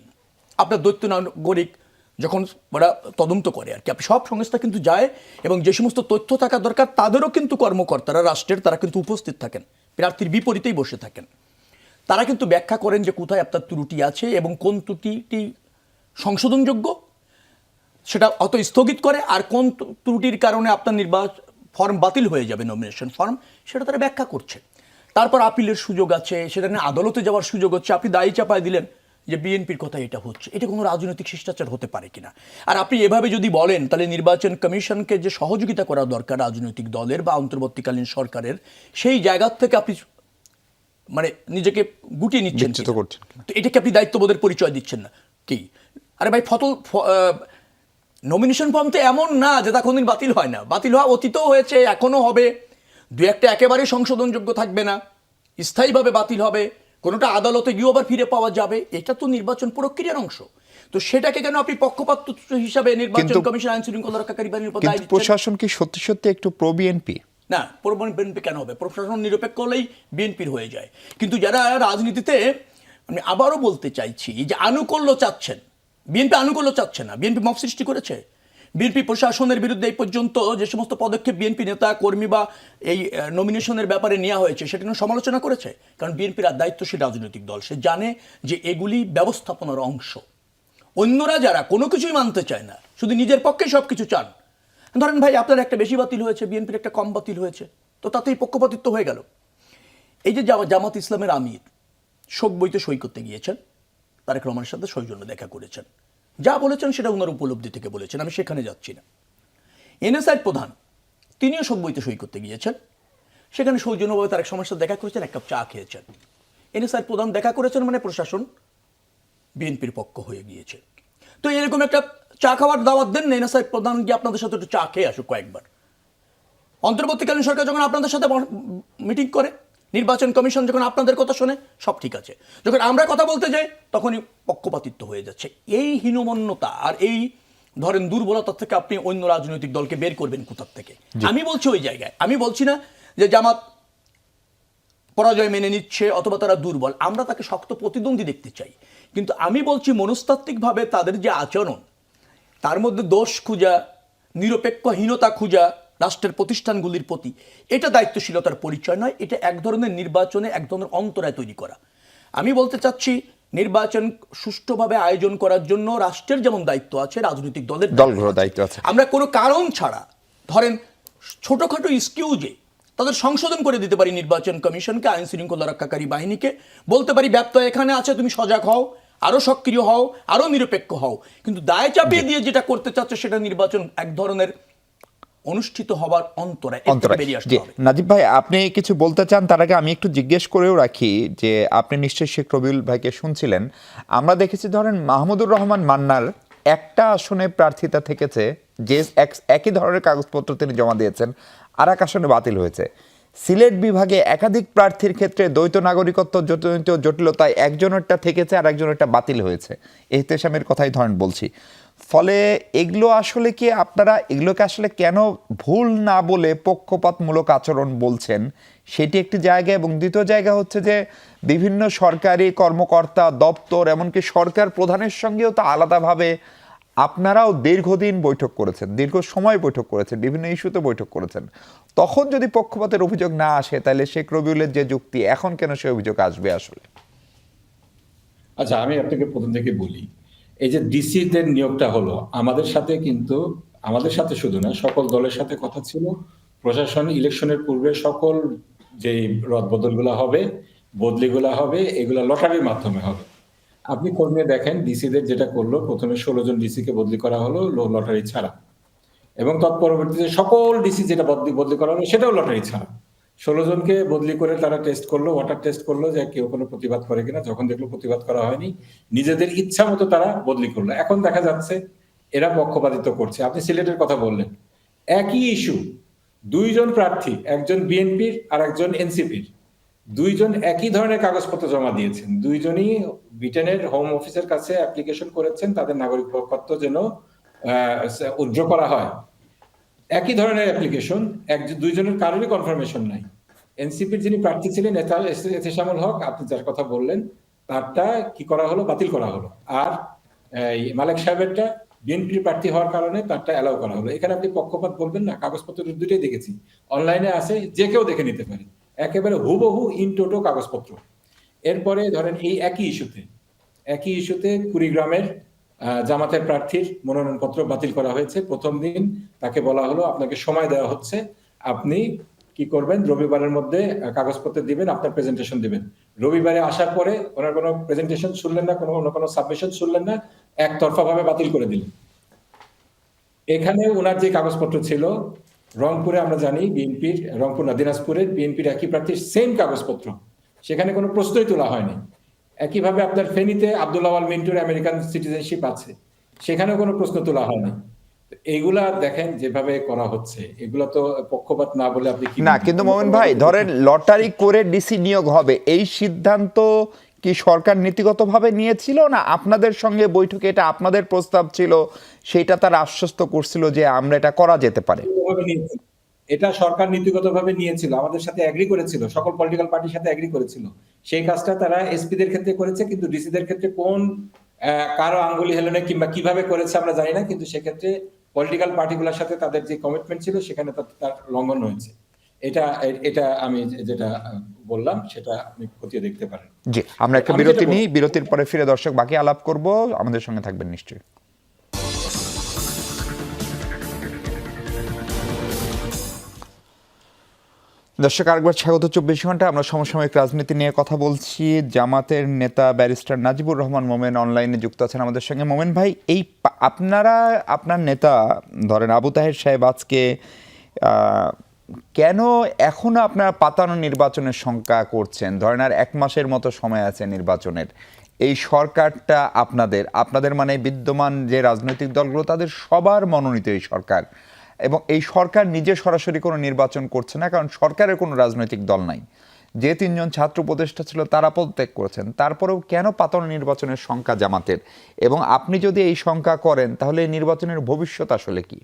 আপনার দ্বৈত নাগরিক যখন ওরা তদন্ত করে আর কি, আপনি সব সংস্থা কিন্তু যায় এবং যে সমস্ত তথ্য থাকা দরকার তাদেরও কিন্তু কর্মকর্তারা রাষ্ট্রের, তারা কিন্তু উপস্থিত থাকেন, প্রার্থীর বিপরীতেই বসে থাকেন। তারা কিন্তু ব্যাখ্যা করেন যে কোথায় আপনার ত্রুটি আছে এবং কোন ত্রুটিটি সংশোধনযোগ্য, সেটা অত স্থগিত করে, আর কোন ত্রুটির কারণে আপনার ফর্ম বাতিল হয়ে যাবে, নমিনেশন ফর্ম, সেটা তারা ব্যাখ্যা করছে। তারপর আপিলের সুযোগ আছে, সেটা নিয়ে আদালতে যাওয়ার সুযোগ হচ্ছে। আপনি দায়ী চাপায় দিলেন যে বিএনপির কথা এটা হচ্ছে, এটা কোনো রাজনৈতিক শিষ্টাচার হতে পারে কিনা? আর আপনি এভাবে যদি বলেন, তাহলে নির্বাচন কমিশনকে যে সহযোগিতা করা দরকার রাজনৈতিক দলের বা অন্তর্বর্তীকালীন সরকারের, সেই জায়গা থেকে আপনি মানে নিজেকে গুটিয়ে নিচ্ছেন বিচ্যুত কিনা? করছেন। তো এটাকে আপনি দায়িত্ববোধের পরিচয় দিচ্ছেন না কি? আরে ভাই, নমিনেশন ফর্ম তো এমন না যে তা কোনদিন বাতিল হয় না। বাতিল হওয়া অতীতও হয়েছে, এখনো হবে। দু একটা একেবারে সংশোধনযোগ্য থাকবে না, স্থায়ীভাবে বাতিল হবে, কোনোটা আদালতে গিয়ে আবার ফিরে পাওয়া যাবে। এটা তো নির্বাচন প্রক্রিয়ার অংশ। তো সেটাকে কেন আপনি পক্ষপাত হিসাবে নির্বাচন কমিশন, আইন শৃঙ্খলা রক্ষাকারী বাহিনীর উপর দায় কিন্তু দিচ্ছেন? প্রশাসন কি সত্যি সত্যি একটু প্রো বিএনপি? না, বিএনপি কেন হবে? প্রশাসন নিরপেক্ষ হলেই বিএনপির হয়ে যায়। কিন্তু যারা রাজনীতিতে, আমি আবারও বলতে চাইছি যে আনুকূল্য চাচ্ছেন, বিএনপি আনুকূল্য চাচ্ছে না। বিএনপি মব সৃষ্টি করেছে। বিএনপি প্রশাসনের বিরুদ্ধে এই পর্যন্ত যে সমস্ত পদক্ষেপ বিএনপি নেতা কর্মী বা এই নমিনেশনের ব্যাপারে নেওয়া হয়েছে, সেটা নিয়ে সমালোচনা করেছে। কারণ বিএনপির দায়িত্বশীল রাজনৈতিক দল, সে জানে যে এগুলি ব্যবস্থাপনার অংশ। অন্যরা যারা কোনো কিছুই মানতে চায় না, শুধু নিজের পক্ষে সব কিছু চান, ধরেন ভাই আপনার একটা বেশি বাতিল হয়েছে, বিএনপির একটা কম বাতিল হয়েছে, তো তাতেই পক্ষপাতিত্ব হয়ে গেল। এই যে জামাত ইসলামের আমির শোক বইতে সই করতে গিয়েছেন, তারেক রহমানের সাথে সৌজন্য দেখা করেছেন, যা বলেছেন সেটা ওনার উপলব্ধি থেকে বলেছেন, আমি সেখানে যাচ্ছি না। এনএসআই প্রধান তিনিও শোক বইতে সই করতে গিয়েছেন, সেখানে সৌজন্যভাবে তারেক রহমানের সাথে দেখা করেছেন, এক কাপ চা খেয়েছেন। এনএসআই প্রধান দেখা করেছেন মানে প্রশাসন বিএনপির পক্ষ হয়ে গিয়েছে। তো এরকম একটা চা খাওয়ার দাওয়াত দেন না, এনএসআই প্রধান গিয়ে আপনাদের সাথে একটু চা খেয়ে আসুক কয়েকবার। অন্তর্বর্তীকালীন সরকার যখন আপনাদের সাথে মিটিং করে, নির্বাচন কমিশন যখন আপনাদের কথা শোনে, সব ঠিক আছে। যখন আমরা কথা বলতে যাই, তখনই পক্ষপাতিত্ব হয়ে যাচ্ছে। এই হীনমন্যতা আর এই ধরেন দুর্বলতা থেকে আপনি অন্য রাজনৈতিক দলকে বের করবেন কোথার থেকে? আমি বলছি ওই জায়গায়, আমি বলছি না যে জামাত পরাজয় মেনে নিচ্ছে অথবা তারা দুর্বল, আমরা তাকে শক্ত প্রতিদ্বন্দ্বী দেখতে চাই। কিন্তু আমি বলছি মনস্তাত্ত্বিকভাবে তাদের যে আচরণ, তার মধ্যে দোষ খুঁজা, নিরপেক্ষহীনতা খুঁজা রাষ্ট্রের প্রতিষ্ঠানগুলির প্রতি, এটা দায়িত্বশীলতার পরিচয় নয়। এটা এক ধরনের নির্বাচনে এক ধরনের অন্তরায় তৈরি করা। আমি বলতে চাচ্ছি, নির্বাচন সুষ্ঠুভাবে আয়োজন করার জন্য রাষ্ট্রের যেমন দায়িত্ব আছে, রাজনৈতিক দলগুলোর দায়িত্ব আছে। আমরা কোনো কারণ ছাড়া ধরেন ছোটখাটো এক্সকিউজে তাদের সংশোধন করে দিতে পারি নির্বাচন কমিশনকে, আইন শৃঙ্খলা রক্ষাকারী বাহিনীকে বলতে পারি ব্যত্যয় এখানে আছে, তুমি সজাগ হও, আরো সক্রিয় হও, আরো নিরপেক্ষ হও। কিন্তু দায় চাপিয়ে দিয়ে যেটা করতে চাচ্ছে, সেটা নির্বাচন এক ধরনের অনুষ্ঠিত হবার অন্তরায় বেরিয়ে আসতে হবে। নাজিব ভাই, আপনি কিছু বলতে চান? তার আগে আমি একটু জিজ্ঞেস করেও রাখি যে আপনি নিশ্চয়ই শেখ রবিউল ভাইকে শুনছিলেন। আমরা দেখেছি ধরেন মাহমুদুর রহমান মান্নার একটা আসনে প্রার্থিতা থেকেছে, যে একই ধরনের কাগজপত্র তিনি জমা দিয়েছেন, আর এক আসনে বাতিল হয়েছে। সিলেট বিভাগে একাধিক প্রার্থীর ক্ষেত্রে দ্বৈত নাগরিকত্ব জনিত জটিলতায় একজনেরটা থেকেছে আর একজনেরটা বাতিল হয়েছে। এহতেশামের কথাই ধরেন বলছি। ফলে এগুলো আসলে কি আপনারা এগুলোকে আসলে কেন ভুল না বলে পক্ষপাতমূলক আচরণ বলছেন, সেটি একটি জায়গা। এবং দ্বিতীয় জায়গা হচ্ছে যে বিভিন্ন সরকারি কর্মকর্তা, দপ্তর, এমনকি সরকার প্রধানের সঙ্গেও তো আলাদাভাবে আপনারাও দীর্ঘদিন বৈঠক করেছেন, দীর্ঘ সময় বৈঠক করেছেন, বিভিন্ন ইস্যুতে বৈঠক করেছেন। তখন যদি পক্ষপাতের অভিযোগ না আসে, তাহলে শেখ রবিউলের যে যুক্তি, এখন কেন সে অভিযোগ আসবে আসলে? আচ্ছা, আমি আপনাকে প্রথম থেকে বলি, এই যে ডিসিদের নিয়োগটা হলো, আমাদের সাথে কিন্তু, আমাদের সাথে শুধু না, সকল দলের সাথে কথা ছিল। প্রশাসন ইলেকশনের পূর্বে সকল যে রদবদলগুলো হবে, বদলিগুলো হবে, এগুলো লটারির মাধ্যমে হবে। আপনি খোঁজ নিয়ে দেখেন, ডিসিদের যেটা করলো, প্রথমে 16 জন ডিসিকে বদলি করা হলো লটারি ছাড়া, এবং তৎপরবর্তীতে সকল ডিসি যেটা বদলি করা হলো সেটাও লটারি ছাড়া। 16 জনকে বদলি করে তারা টেস্ট করলো, ওয়াটার টেস্ট করলো যে কেউ কোনো প্রতিবাদ করে কিনা। যখন দেখলো প্রতিবাদ করা হয়নি, নিজেদের ইচ্ছা মতো তারা বদলি করলো। এখন দেখা যাচ্ছে এরা পক্ষপাতিত্ব করছে। আপনি সিলেটের কথা বললেন, একই ইস্যু, দুইজন প্রার্থী, একজন বিএনপির আর একজন এনসিপির, দুইজন একই ধরনের কাগজপত্র জমা দিয়েছেন। দুইজনই ব্রিটেনের হোম অফিসের কাছে অ্যাপ্লিকেশন করেছেন তাদের নাগরিকত্ব যেন উইথড্র করা হয়। একই ধরনের অ্যাপ্লিকেশন, দুইজনের কারোরই কনফার্মেশন নাই। এনসিপির যিনি প্রার্থী ছিলেন এহতেশামুল হক, আপনি যার কথা বললেন, তারটা কি করা হলো, বাতিল করা হলো। আর মালেক সাহেবেরটা বিএনপির প্রার্থী হওয়ার কারণে তারটা অ্যালাউ করা হলো। এখানে আপনি পক্ষপাত বলবেন না, কাগজপত্র দুটোই দেখেছি, অনলাইনে আছে, যে কেউ দেখে নিতে পারে, একেবারে হুবহু ইন টোটো কাগজপত্র। এরপরে ধরেন এই একই ইস্যুতে কুড়িগ্রামের জামাতের প্রার্থীর মনোনয়নপত্র বাতিল করা হয়েছে। প্রথম দিন তাকে বলা হলো আপনাকে সময় দেওয়া হচ্ছে, আপনি কি করবেন, রবিবারের মধ্যে কাগজপত্র দিবেন, আপনার প্রেজেন্টেশন দিবেন। রবিবারে আসার পরে ওনার কোনো প্রেজেন্টেশন শুনলেন না, কোনো সাবমিশন শুনলেন না, একতরফা ভাবে বাতিল করে দিলেন। এখানে ওনার যে কাগজপত্র ছিল, রংপুরে আমরা জানি বিএনপির, রংপুর না দিনাজপুরের বিএনপির একই প্রার্থীর সেম কাগজপত্র, সেখানে কোনো প্রশ্নই তোলা হয়নি। একইভাবে আপনার ফেনীতে আব্দুল আওয়াল মিন্টুর আমেরিকান সিটিজেনশিপ আছে, সেখানেও কোনো প্রশ্ন তোলা হয়নি। এইগুলা দেখেন যেভাবে করা হচ্ছে, এগুলা তো পক্ষপাত না বলে আপনি কি না, কিন্তু মোমেন ভাই ধরেন লটারি করে ডিসি নিয়োগ হবে, এই সিদ্ধান্ত কি সরকার নীতিগতভাবে নিয়েছিল, না আপনাদের সঙ্গে বৈঠকে এটা আপনাদের প্রস্তাব ছিল, সেটা তারা আশ্বস্ত করছিল যে আমরা এটা করা যেতে পারে? এটা সরকার নীতিগতভাবে নিয়েছিল, আমাদের সাথে এগ্রি করেছিল, সকল পলিটিক্যাল পার্টির সাথে এগ্রি করেছিল। সেই কাজটা তারা এসপিদের ক্ষেত্রে করেছে, কিন্তু ডিসিদের ক্ষেত্রে কোন কারো আঙ্গুলি হেলনে কিংবা কিভাবে করেছে আমরা জানি না, কিন্তু সেক্ষেত্রে পলিটিক্যাল পার্টিগুলোর সাথে তাদের যে কমিটমেন্ট ছিল সেখানে তার লঙ্ঘন হয়েছে। এটা আমি যেটা বললাম সেটা আপনি খতিয়ে দেখতে পারেন। জি, আমরা একটা বিরতি নিই, বিরতির পরে ফিরে দর্শক বাকি আলাপ করব, আমাদের সঙ্গে থাকবেন নিশ্চয়ই। দর্শক আরেকবার স্বাগত 24 ঘন্টা। আমরা সমসাময়িক রাজনীতি নিয়ে কথা বলছি। জামাতের নেতা ব্যারিস্টার নাজিবুর রহমান মোমেন অনলাইনে যুক্ত আছেন আমাদের সঙ্গে। মোমেন ভাই, এই আপনার নেতা ধরেন আবু তাহের সাহেব আজকে কেন এখনো আপনারা পাতানো নির্বাচনের শঙ্কা করছেন? ধরেন আর 1 মাসের মতো সময় আছে নির্বাচনের। এই সরকারটা আপনাদের মানে বিদ্যমান যে রাজনৈতিক দলগুলো তাদের সবার মনোনীত এই সরকার, এবং এই সরকার নিজে সরাসরি কোনো নির্বাচন করছে না, কারণ সরকারের কোনো রাজনৈতিক দল নাই। যে 3 জন ছাত্র উপদেষ্টা ছিল তারা পদত্যাগ করেছেন, তারপরেও কেন পাতানো নির্বাচনের শঙ্কা জামাতের? এবং আপনি যদি এই শঙ্কা করেন তাহলে এই নির্বাচনের ভবিষ্যৎ আসলে কি?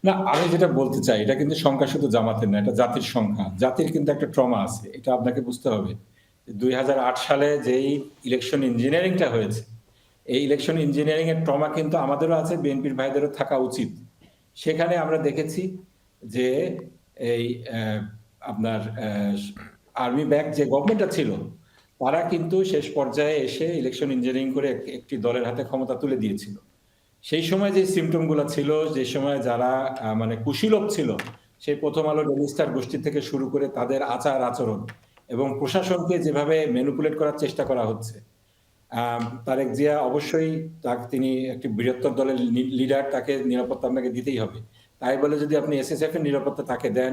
না, আমি যেটা বলতে চাই, এটা কিন্তু সংখ্যা শুধু জামাতের না, এটা জাতির সংখ্যা। জাতির কিন্তু একটা ট্রমা আছে, এটা আপনাকে বুঝতে হবে। 2008 সালে যেই ইলেকশন ইঞ্জিনিয়ারিংটা হয়েছে, এই ইলেকশন ইঞ্জিনিয়ারিং এর ট্রমা কিন্তু আমাদেরও আছে, বিএনপির ভাইদেরও থাকা উচিত। সেখানে আমরা দেখেছি যে এই আপনার আর্মি ব্যাক যে গভর্নমেন্টটা ছিল, তারা কিন্তু শেষ পর্যায়ে এসে ইলেকশন ইঞ্জিনিয়ারিং করে একটি দলের হাতে ক্ষমতা তুলে দিয়েছিল। সেই সময় যে সিমটম গুলো ছিল, যে সময় যারা মানে কুশীলব ছিল, সেই প্রথম আলো ডেইলি স্টার গোষ্ঠী থেকে শুরু করে তাদের আচার আচরণ এবং প্রশাসনকে যেভাবে ম্যানিপুলেট করার চেষ্টা করা হচ্ছে, তারেক জিয়া অবশ্যই তিনি একটি বৃহত্তর দলের লিডার, তাকে নিরাপত্তা আপনাকে দিতেই হবে। তাই বলে যদি আপনি এসএসএফ এর নিরাপত্তা তাকে দেন,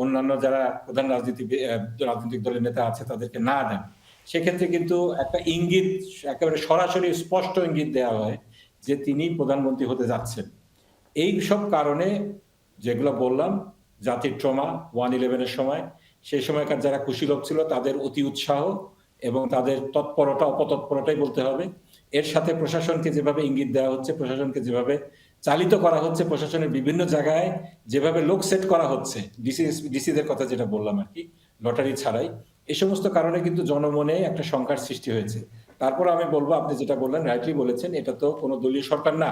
অন্যান্য যারা প্রধান রাজনৈতিক দলের নেতা আছে তাদেরকে না দেন, সেক্ষেত্রে কিন্তু একটা ইঙ্গিত, একেবারে সরাসরি স্পষ্ট ইঙ্গিত দেওয়া হয় যে তিনি প্রধানমন্ত্রী হতে যাচ্ছেন। এই সব কারণে যেগুলো বললাম, জাতির ট্রমা 1/11-এর সময়, সেই সময়কার যারা কুশীলব ছিল তাদের অতি উৎসাহ এবং তাদের তৎপরতা, অপতৎপরতাই বলতে হবে, এর সাথে প্রশাসনকে যেভাবে ইঙ্গিত দেওয়া হচ্ছে, প্রশাসনকে যেভাবে চালিত করা হচ্ছে, প্রশাসনের বিভিন্ন জায়গায় যেভাবে লোক সেট করা হচ্ছে, ডিসিদের কথা যেটা বললাম আর কি, লটারি ছাড়াই, এই সমস্ত কারণে কিন্তু জনমনে একটা সংখ্যার সৃষ্টি হয়েছে। তারপর আমি বলবো, আপনি যেটা বললেন রাইটলি বলেছেন, এটা তো কোনো দলীয় সরকার না,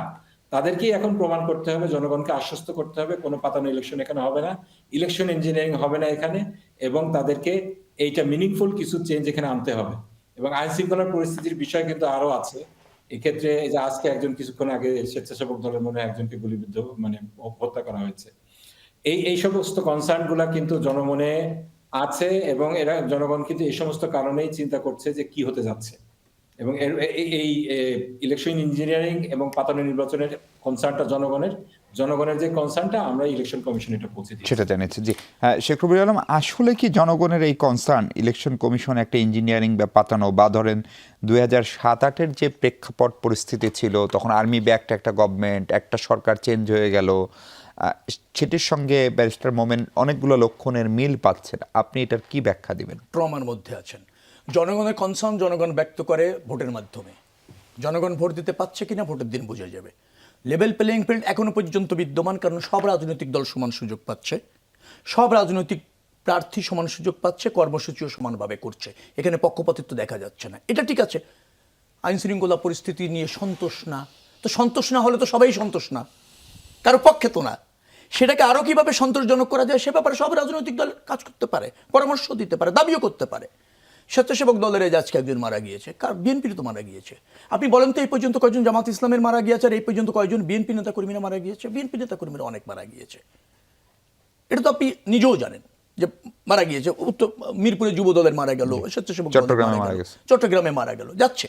তাদেরকেই এখন প্রমাণ করতে হবে, জনগণকে আশ্বস্ত করতে হবে কোনো পাতানো ইলেকশন এখানে হবে না, ইলেকশন ইঞ্জিনিয়ারিং হবে না এখানে, এবং তাদেরকে এইটা মিনিংফুল কিছু চেঞ্জ এখানে আনতে হবে। এবং আইন শৃঙ্খলার পরিস্থিতির বিষয় কিন্তু আরো আছে এক্ষেত্রে। এই যে আজকে একজন কিছুক্ষণ আগে স্বেচ্ছাসেবক দলের মনে একজনকে গুলিবিদ্ধ মানে হত্যা করা হয়েছে, এই সমস্ত কনসার্ন গুলা কিন্তু জনমনে আছে, এবং এরা জনগণ কিন্তু এই সমস্ত কারণেই চিন্তা করছে যে কি হতে যাচ্ছে। এবং এই ইলেকশন ইঞ্জিনিয়ারিং এবং পাতানো নির্বাচনের কনসার্নটা জনগণের যে কনসার্নটা, আমরা ইলেকশন কমিশন এটা পৌঁছে দিই, সেটা জানিয়েছি। জি হ্যাঁ, শেখ রবিউল আলম, আসলে কি জনগণের এই কনসার্ন ইলেকশন কমিশন একটা ইঞ্জিনিয়ারিং বা পাতানো, বা ধরেন 2007-08-এর যে প্রেক্ষাপট পরিস্থিতি ছিল, তখন আর্মি ব্যাকড একটা গভর্নমেন্ট, একটা সরকার চেঞ্জ হয়ে গেল, সেটির সঙ্গে ব্যারিস্টার মোমেন অনেকগুলো লক্ষণের মিল পাচ্ছেন, আপনি এটার কি ব্যাখ্যা দিবেন? ট্রমার মধ্যে আছেন। জনগণের কনসার্ন জনগণ ব্যক্ত করে ভোটের মাধ্যমে, জনগণ ভোট দিতে পারছে কিনা ভোটের দিন বোঝা যাবে। লেভেল প্লেইং ফিল্ড এখনো পর্যন্ত বিদ্যমান, কারণ সব রাজনৈতিক দল সমান সুযোগ পাচ্ছে, সব রাজনৈতিক প্রার্থী সমান সুযোগ পাচ্ছে, কর্মসূচিও সমানভাবে করছে, এখানে পক্ষপাতিত্ব দেখা যাচ্ছে না। এটা ঠিক আছে, আইন শৃঙ্খলা পরিস্থিতি নিয়ে সন্তোষ না, তো সন্তোষ না হলে তো সবাই সন্তোষ না, কারো পক্ষে তো না। সেটাকে আরও কীভাবে সন্তোষজনক করা যায় সে ব্যাপারে সব রাজনৈতিক দল কাজ করতে পারে, পরামর্শ দিতে পারে, দাবিও করতে পারে। স্বেচ্ছাসেবক দলের এই যে আজকে একজন মারা গিয়েছে, কার বিএনপির তো মারা গিয়েছে। আপনি বলেন তো এই পর্যন্ত কয়জন জামাত ইসলামের মারা গিয়েছে, আর এই পর্যন্ত কয়জন বিএনপি নেতাকর্মীরা মারা গিয়েছে? বিএনপি নেতাকর্মীরা অনেক মারা গিয়েছে, এটা তো আপনি নিজেও জানেন যে মারা গিয়েছে। উত্তর মিরপুরে যুব দলের মারা গেল, স্বেচ্ছাসেবক দলের চট্টগ্রামে মারা গেছে, চট্টগ্রামে মারা গেল, যাচ্ছে।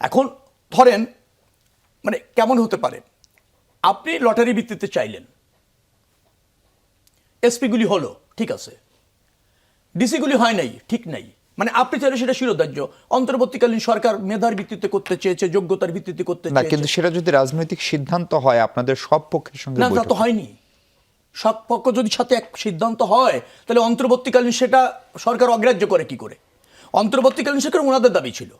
এখন ধরেন মানে কেমন হতে পারে, আপনি লটারি ভিত্তিতে চাইলেন, এসপিগুলি হলো, ঠিক আছে, ডিসিগুলি হয় নাই, ঠিক নাই, মানে আপনি চাইলে সেটা শিরোধার্য। অন্তর্বর্তীকালীন সরকার মেধার ভিত্তিতে করতে চেয়েছে, যোগ্যতার ভিত্তিতে করতে না, চেয়েছে, কিন্তু সেটা যদি রাজনৈতিক সিদ্ধান্ত হয় আপনাদের সব পক্ষের সঙ্গে না, তা বৈঠক তো হয়নি। সব পক্ষ যদি সাথে এক সিদ্ধান্ত হয়, তাহলে অন্তর্বর্তীকালীন সেটা সরকার অগ্রাহ্য করে কি করে? অন্তর্বর্তীকালীন সরকার ওনাদের দাবি ছিল,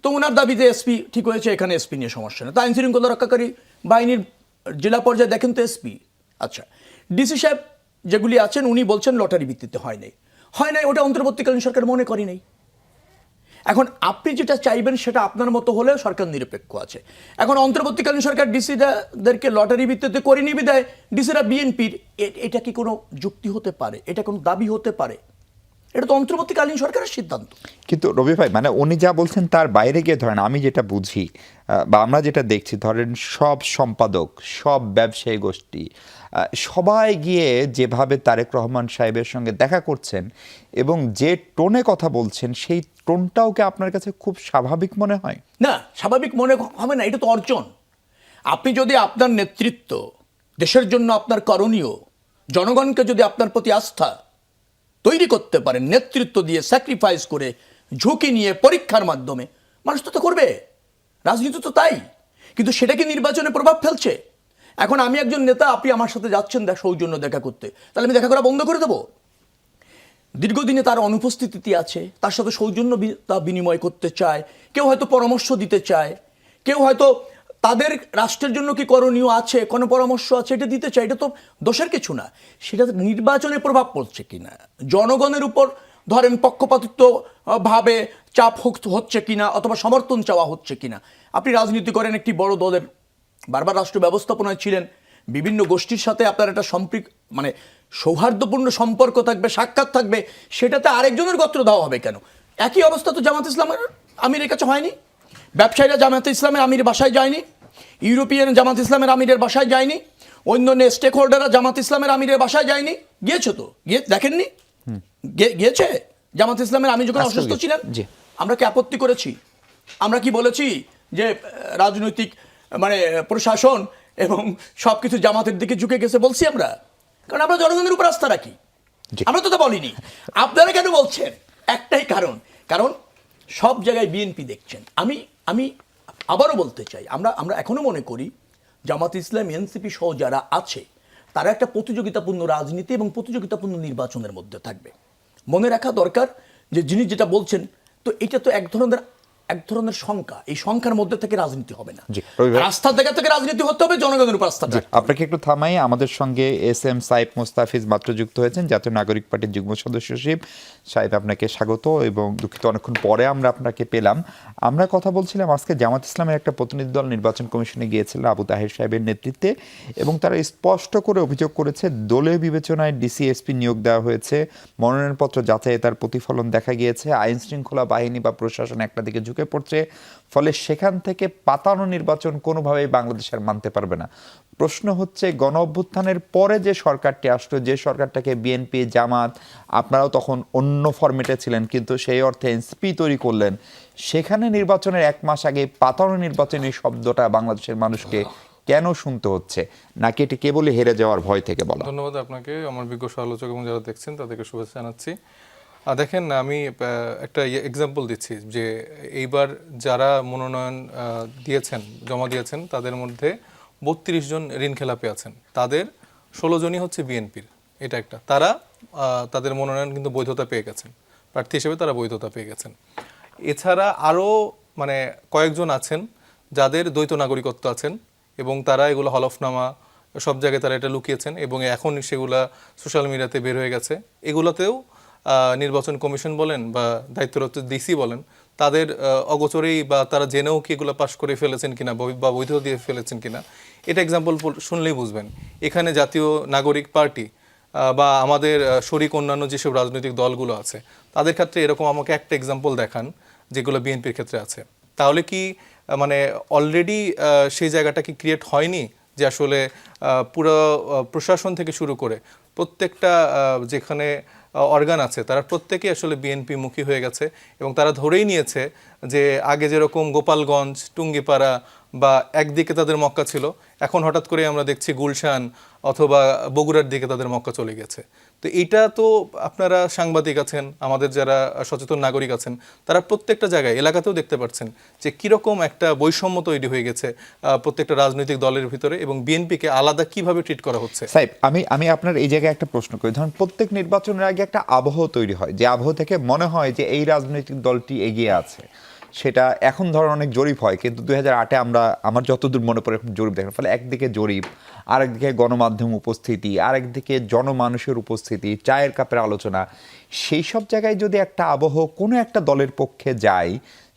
তো ওনার দাবিতে এসপি ঠিক হয়েছে, এখানে এসপি নিয়ে সমস্যা নেই। তা আইন শৃঙ্খলা রক্ষাকারী বাহিনীর জেলা পর্যায়ে দেখেন তো এসপি। আচ্ছা, ডিসি সাহেব যেগুলি আছেন উনি বলছেন লটারি ভিত্তিতে হয় নাই, ওটা অন্তর্বর্তীকালীন সরকার মনে করে নেই। এখন আপনি যেটা চাইবেন সেটা আপনার মতো হলে সরকার নিরপেক্ষ আছে। এখন অন্তর্বর্তীকালীন সরকার ডিসিদেরকে লটারি ভিত্তিতে করে নিবি দেয়, ডিসিরা বিএনপির, এটা কি কোনো যুক্তি হতে পারে? এটা কোনো দাবি হতে পারে? এটা তো অন্তর্বর্তীকালীন সরকারের সিদ্ধান্ত। কিন্তু রবি ভাই, মানে উনি যা বলছেন তার বাইরে গিয়ে ধরেন আমি যেটা বুঝি বা আমরা যেটা দেখছি, ধরেন সব সম্পাদক, সব ব্যবসায়ী গোষ্ঠী সবাই গিয়ে যেভাবে তারেক রহমান সাহেবের সঙ্গে দেখা করছেন এবং যে টোনে কথা বলছেন, সেই টোনটাও কি আপনার কাছে খুব স্বাভাবিক মনে হয়? না, স্বাভাবিক মনে হবে না, এটা তো অর্জন। আপনি যদি আপনার নেতৃত্ব, দেশের জন্য আপনার করণীয়, জনগণকে যদি আপনার প্রতি আস্থা তৈরি করতে পারেন, নেতৃত্ব দিয়ে, স্যাক্রিফাইস করে, ঝুঁকি নিয়ে, পরীক্ষার মাধ্যমে, মানুষ তো করবে। রাজনীতি তো তাই। কিন্তু সেটা কি নির্বাচনে প্রভাব ফেলছে? এখন আমি একজন নেতা, আপনি আমার সাথে যাচ্ছেন সৌজন্য দেখা করতে, তাহলে আমি দেখা করা বন্ধ করে দেবো? দীর্ঘদিনে তার অনুপস্থিতি আছে, তার সাথে সৌজন্য বিনিময় করতে চায়, কেউ হয়তো পরামর্শ দিতে চায়, কেউ হয়তো তাদের রাষ্ট্রের জন্য কি করণীয় আছে, কোনো পরামর্শ আছে, এটা দিতে চায়, এটা তো দোষের কিছু না। সেটা নির্বাচনে প্রভাব পড়ছে কিনা, জনগণের উপর ধরেন পক্ষপাতিত্ব ভাবে চাপ হচ্ছে কিনা, অথবা সমর্থন চাওয়া হচ্ছে কিনা। আপনি রাজনীতি করেন একটি বড় দলের, বারবার রাষ্ট্র ব্যবস্থাপনায় ছিলেন, বিভিন্ন গোষ্ঠীর সাথে আপনার একটা মানে সৌহার্দ্যপূর্ণ সম্পর্ক থাকবে, সাক্ষাৎ থাকবে, সেটাতে আরেকজনের গোত্র দেওয়া হবে কেন? একই অবস্থা তো জামাত ইসলামের আমিরের কাছে হয়নি। ব্যবসায়ীরা জামাত ইসলামের আমির বাসায় যায়নি, ইউরোপিয়ান জামাত ইসলামের আমিরের বাসায় যায়নি, অন্যান্য স্টেক হোল্ডাররা জামাত ইসলামের আমিরের বাসায় যায়নি। গিয়েছে তো, দেখেননি? গিয়েছে জামাত ইসলামের আমির যখন অসুস্থ ছিলেন, আমরা কি আপত্তি করেছি? আমরা কি বলেছি যে রাজনৈতিক মানে প্রশাসন এবং সবকিছু জামাতের দিকে ঝুঁকে গেছে? বলছি আমরা, কারণ আমরা জনগণের উপর আস্থা রাখি। আমরা তো তা বলিনি। আপনারা কেন বলছেন? একটাই কারণ, সব জায়গায় বিএনপি দেখছেন। আমি আবারও বলতে চাই, আমরা এখনো মনে করি জামাত ইসলাম, এনসিপি সহ যারা আছে, তারা একটা প্রতিযোগিতাপূর্ণ রাজনীতি এবং প্রতিযোগিতাপূর্ণ নির্বাচনের মধ্যে থাকবে। মনে রাখা দরকার যে যিনি যেটা বলছেন, তো এটা তো এক ধরনের সংখ্যা, এই সংখ্যার মধ্যে থেকে রাজনীতি হবে না। আস্থার জায়গা থেকে রাজনীতি হতে হবে, জনগণের উপর আস্থা। আপনাকে একটু থামাই, আমাদের সঙ্গে এস.এম. সাইফ মোস্তাফিজ মাত্র যুক্ত হয়েছেন, জাতীয় নাগরিক পার্টির যুগ্ম সদস্য সচিব। সাইফ, আপনাকে স্বাগত এবং দুঃখিত অনেকক্ষণ পরে আমরা আপনাকে পেলাম। আমরা কথা বলছিলাম আজকে জামাত ইসলামের একটা প্রতিনিধি দল নির্বাচন কমিশনে গিয়েছিল আবু তাহের সাহেবের নেতৃত্বে, এবং তারা স্পষ্ট করে অভিযোগ করেছে দলীয় বিবেচনায় ডিসিএসপি নিয়োগ দেওয়া হয়েছে, মনোনয়নপত্র যাচাইয়ে তার প্রতিফলন দেখা গিয়েছে, আইন শৃঙ্খলা বাহিনী বা প্রশাসন একটা দিকে ঝুঁকে পড়ছে, ফলে সেখান থেকে পাতানো নির্বাচন কোনোভাবেই বাংলাদেশের মানতে পারবে না। প্রশ্ন হচ্ছে, গণ অভ্যুত্থানের পরে যে সরকারটি আসলো, যে সরকারটাকে বিএনপি, জামাত, আপনারাও তখন অন্য ফরম্যাটে ছিলেন, কিন্তু সেই অর্থে এনসিপি তৈরি করলেন, সেখানে নির্বাচনের 1 মাস আগে পাতানো নির্বাচনী শব্দটা বাংলাদেশের মানুষকে কেন শুনতে হচ্ছে? নাকি এটি কেবলই হেরে যাওয়ার ভয় থেকে বলা? ধন্যবাদ আপনাকে, আমার বিজ্ঞ সমালোচক এবং যারা দেখছেন তাদেরকে শুভেচ্ছা জানাচ্ছি। দেখেন, আমি একটা এক্সাম্পল দিচ্ছি যে এইবার যারা মনোনয়ন দিয়েছেন, জমা দিয়েছেন, তাদের মধ্যে 32 জন ঋণ খেলাপি আছেন, তাদের 16 জনই হচ্ছে বিএনপির। এটা একটা, তারা তাদের মনোনয়ন কিন্তু বৈধতা পেয়ে গেছেন, প্রার্থী হিসেবে তারা বৈধতা পেয়ে গেছেন। এছাড়া আরও মানে কয়েকজন আছেন যাদের দ্বৈত নাগরিকত্ব আছেন, এবং তারা এগুলো হলফনামা সব জায়গায় তারা এটা লুকিয়েছেন, এবং এখন সেগুলা সোশ্যাল মিডিয়াতে বের হয়ে গেছে। এগুলোতেও নির্বাচন কমিশন বলেন বা দায়িত্বরত ডিসি বলেন, তাদের অগোচরেই বা তারা জেনেও কি এগুলো পাশ করে ফেলেছেন কিনা বা বৈধ দিয়ে ফেলেছেন কিনা, এটা এক্সাম্পল শুনলেই বুঝবেন। এখানে জাতীয় নাগরিক পার্টি বা আমাদের শরিক অন্যান্য যেসব রাজনৈতিক দলগুলো আছে তাদের ক্ষেত্রে এরকম আমাকে একটা এক্সাম্পল দেখান যেগুলো বিএনপির ক্ষেত্রে আছে, তাহলে কি মানে অলরেডি সেই জায়গাটা কি ক্রিয়েট হয়নি যে আসলে পুরো প্রশাসন থেকে শুরু করে প্রত্যেকটা যেখানে অর্গান আছে তারা প্রত্যেকেই আসলে বিএনপি মুখী হয়ে গেছে এবং তারা ধরেই নিয়েছে যে আগে যেরকম গোপালগঞ্জ, টুঙ্গিপাড়া বা একদিকে তাদের মক্কা ছিল, এখন হঠাৎ করে আমরা দেখছি গুলশান অথবা বগুড়ার দিকে তাদের মক্কা চলে গেছে। তো এইটা তো আপনারা সাংবাদিক আছেন, আমাদের যারা সচেতন নাগরিক আছেন, তারা প্রত্যেকটা জায়গায় এলাকাতেও দেখতে পাচ্ছেন যে কীরকম একটা বৈষম্য তৈরি হয়ে গেছে প্রত্যেকটা রাজনৈতিক দলের ভিতরে এবং বিএনপিকে আলাদা কিভাবে ট্রিট করা হচ্ছে। সাহেব, আমি আপনার এই জায়গায় একটা প্রশ্ন করি। ধরুন প্রত্যেক নির্বাচনের আগে একটা আবহ তৈরি হয়, যে আবহ থেকে মনে হয় যে এই রাজনৈতিক দলটি এগিয়ে আছে। সেটা এখন ধরুন অনেক জরিপ হয়, কিন্তু 2008-এ আমার যতদূর মনে পড়ে জরিপ দেখার ফলে একদিকে জরিপ, আরেকদিকে গণমাধ্যম উপস্থিতি, আরেকদিকে জনমানুষের উপস্থিতি, চায়ের কাপের আলোচনা, সেই সব জায়গায় যদি একটা আবহ কোনো একটা দলের পক্ষে যায়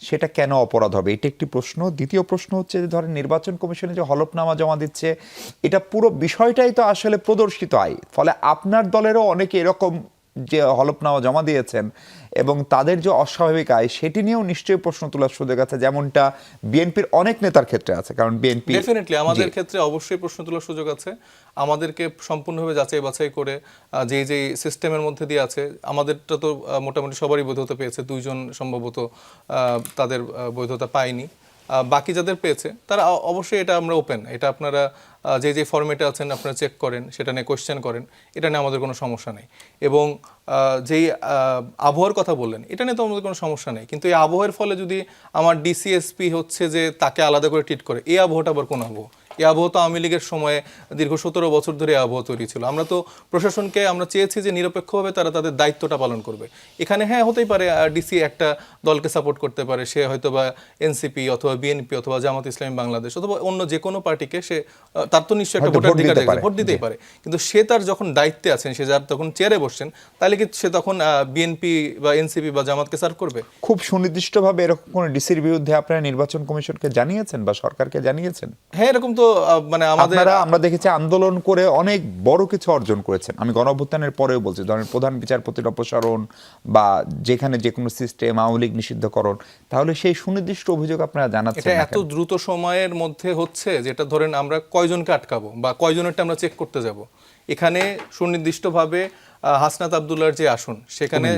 সেটা কেন অপরাধ হবে? এটা একটি প্রশ্ন। দ্বিতীয় প্রশ্ন হচ্ছে যে ধরেন নির্বাচন কমিশনে যে হলফনামা জমা দিচ্ছে, এটা পুরো বিষয়টাই তো আসলে প্রদর্শিত হয়, ফলে আপনার দলেরও অনেকে এরকম যে হলফনামা জমা দিয়েছেন এবং তাদের যে অস্বাভাবিক আয় সেটি নিয়েও নিশ্চয়ই প্রশ্ন তোলার সুযোগ আছে, যেমনটা বিএনপির অনেক নেতার ক্ষেত্রে আছে। কারণ বিএনপি ডেফিনেটলি আমাদের ক্ষেত্রে অবশ্যই প্রশ্ন তোলার সুযোগ আছে। আমাদেরকে সম্পূর্ণভাবে যাচাই বাছাই করে যে যে সিস্টেমের মধ্যে দিয়ে আছে, আমাদেরটা তো মোটামুটি সবারই বৈধতা পেয়েছে, 2 জন সম্ভবত তাদের বৈধতা পায়নি। বাকি যাদের পেয়েছে তারা অবশ্যই, এটা আমরা ওপেন, এটা আপনারা যে যে ফরম্যাটে আছেন আপনারা চেক করেন, সেটা নিয়ে কোয়েশ্চেন করেন, এটা নিয়ে আমাদের কোনো সমস্যা নেই। এবং যেই আবহাওয়ার কথা বললেন, এটা নিয়ে তো আমাদের কোনো সমস্যা নেই, কিন্তু এই আবহাওয়ার ফলে যদি আমার ডিসিএসপি হচ্ছে যে তাকে আলাদা করে ট্রিট করে, এই আবহাওয়াটা আবার কোন আবহাওয়া? এই আবহাওয়া তো আওয়ামী লীগের সময়ে দীর্ঘ 17 বছর ধরে এই আবহাওয়া তৈরি ছিল। আমরা তো প্রশাসনকে আমরা চেয়েছি যে নিরপেক্ষভাবে তারা তাদের দায়িত্বটা পালন করবে। এখানে হ্যাঁ হতেই পারে ডিসি একটা দলকে সাপোর্ট করতে পারে, সে হয়তো বা এনসিপি অথবা বিএনপি অথবা জামাত ইসলামী বাংলাদেশ অথবা অন্য যে কোনো পার্টিকে সে, তার তো নিশ্চয়ই একটা ভোটাধিকার আছে, ভোট দিতেই পারে, কিন্তু সে তার যখন দায়িত্বে আছেন, সে যার তখন চেয়ারে বসছেন, তাহলে কি সে তখন বিএনপি বা এনসিপি বা জামাতকে সার্ভ করবে? খুব সুনির্দিষ্টভাবে এরকম কোন ডিসির বিরুদ্ধে আপনারা নির্বাচন কমিশনকে জানিয়েছেন বা সরকারকে জানিয়েছেন? হ্যাঁ, এরকম তো মানে আমরা দেখেছি আন্দোলন করে অনেক বড় কিছু অর্জন করেছেন। আমি গণঅভ্যুত্থানের পরেও বলছি, ধরেন প্রধান বিচারপতির অপসারণ বা যেখানে যে কোনো সিস্টেম, আওয়ামী লীগ নিষিদ্ধকরণ, তাহলে সেই সুনির্দিষ্ট অভিযোগ আপনারা জানাচ্ছেন এটা না এত কেন? দ্রুত সময়ের মধ্যে হচ্ছে, যেটা ধরেন আমরা কয়জনকে আটকাবো বা কয়জনেরটা আমরা চেক করতে যাব। এখানে সুনির্দিষ্টভাবে হাসনাত আব্দুল্লাহর যে আসন, সেখানে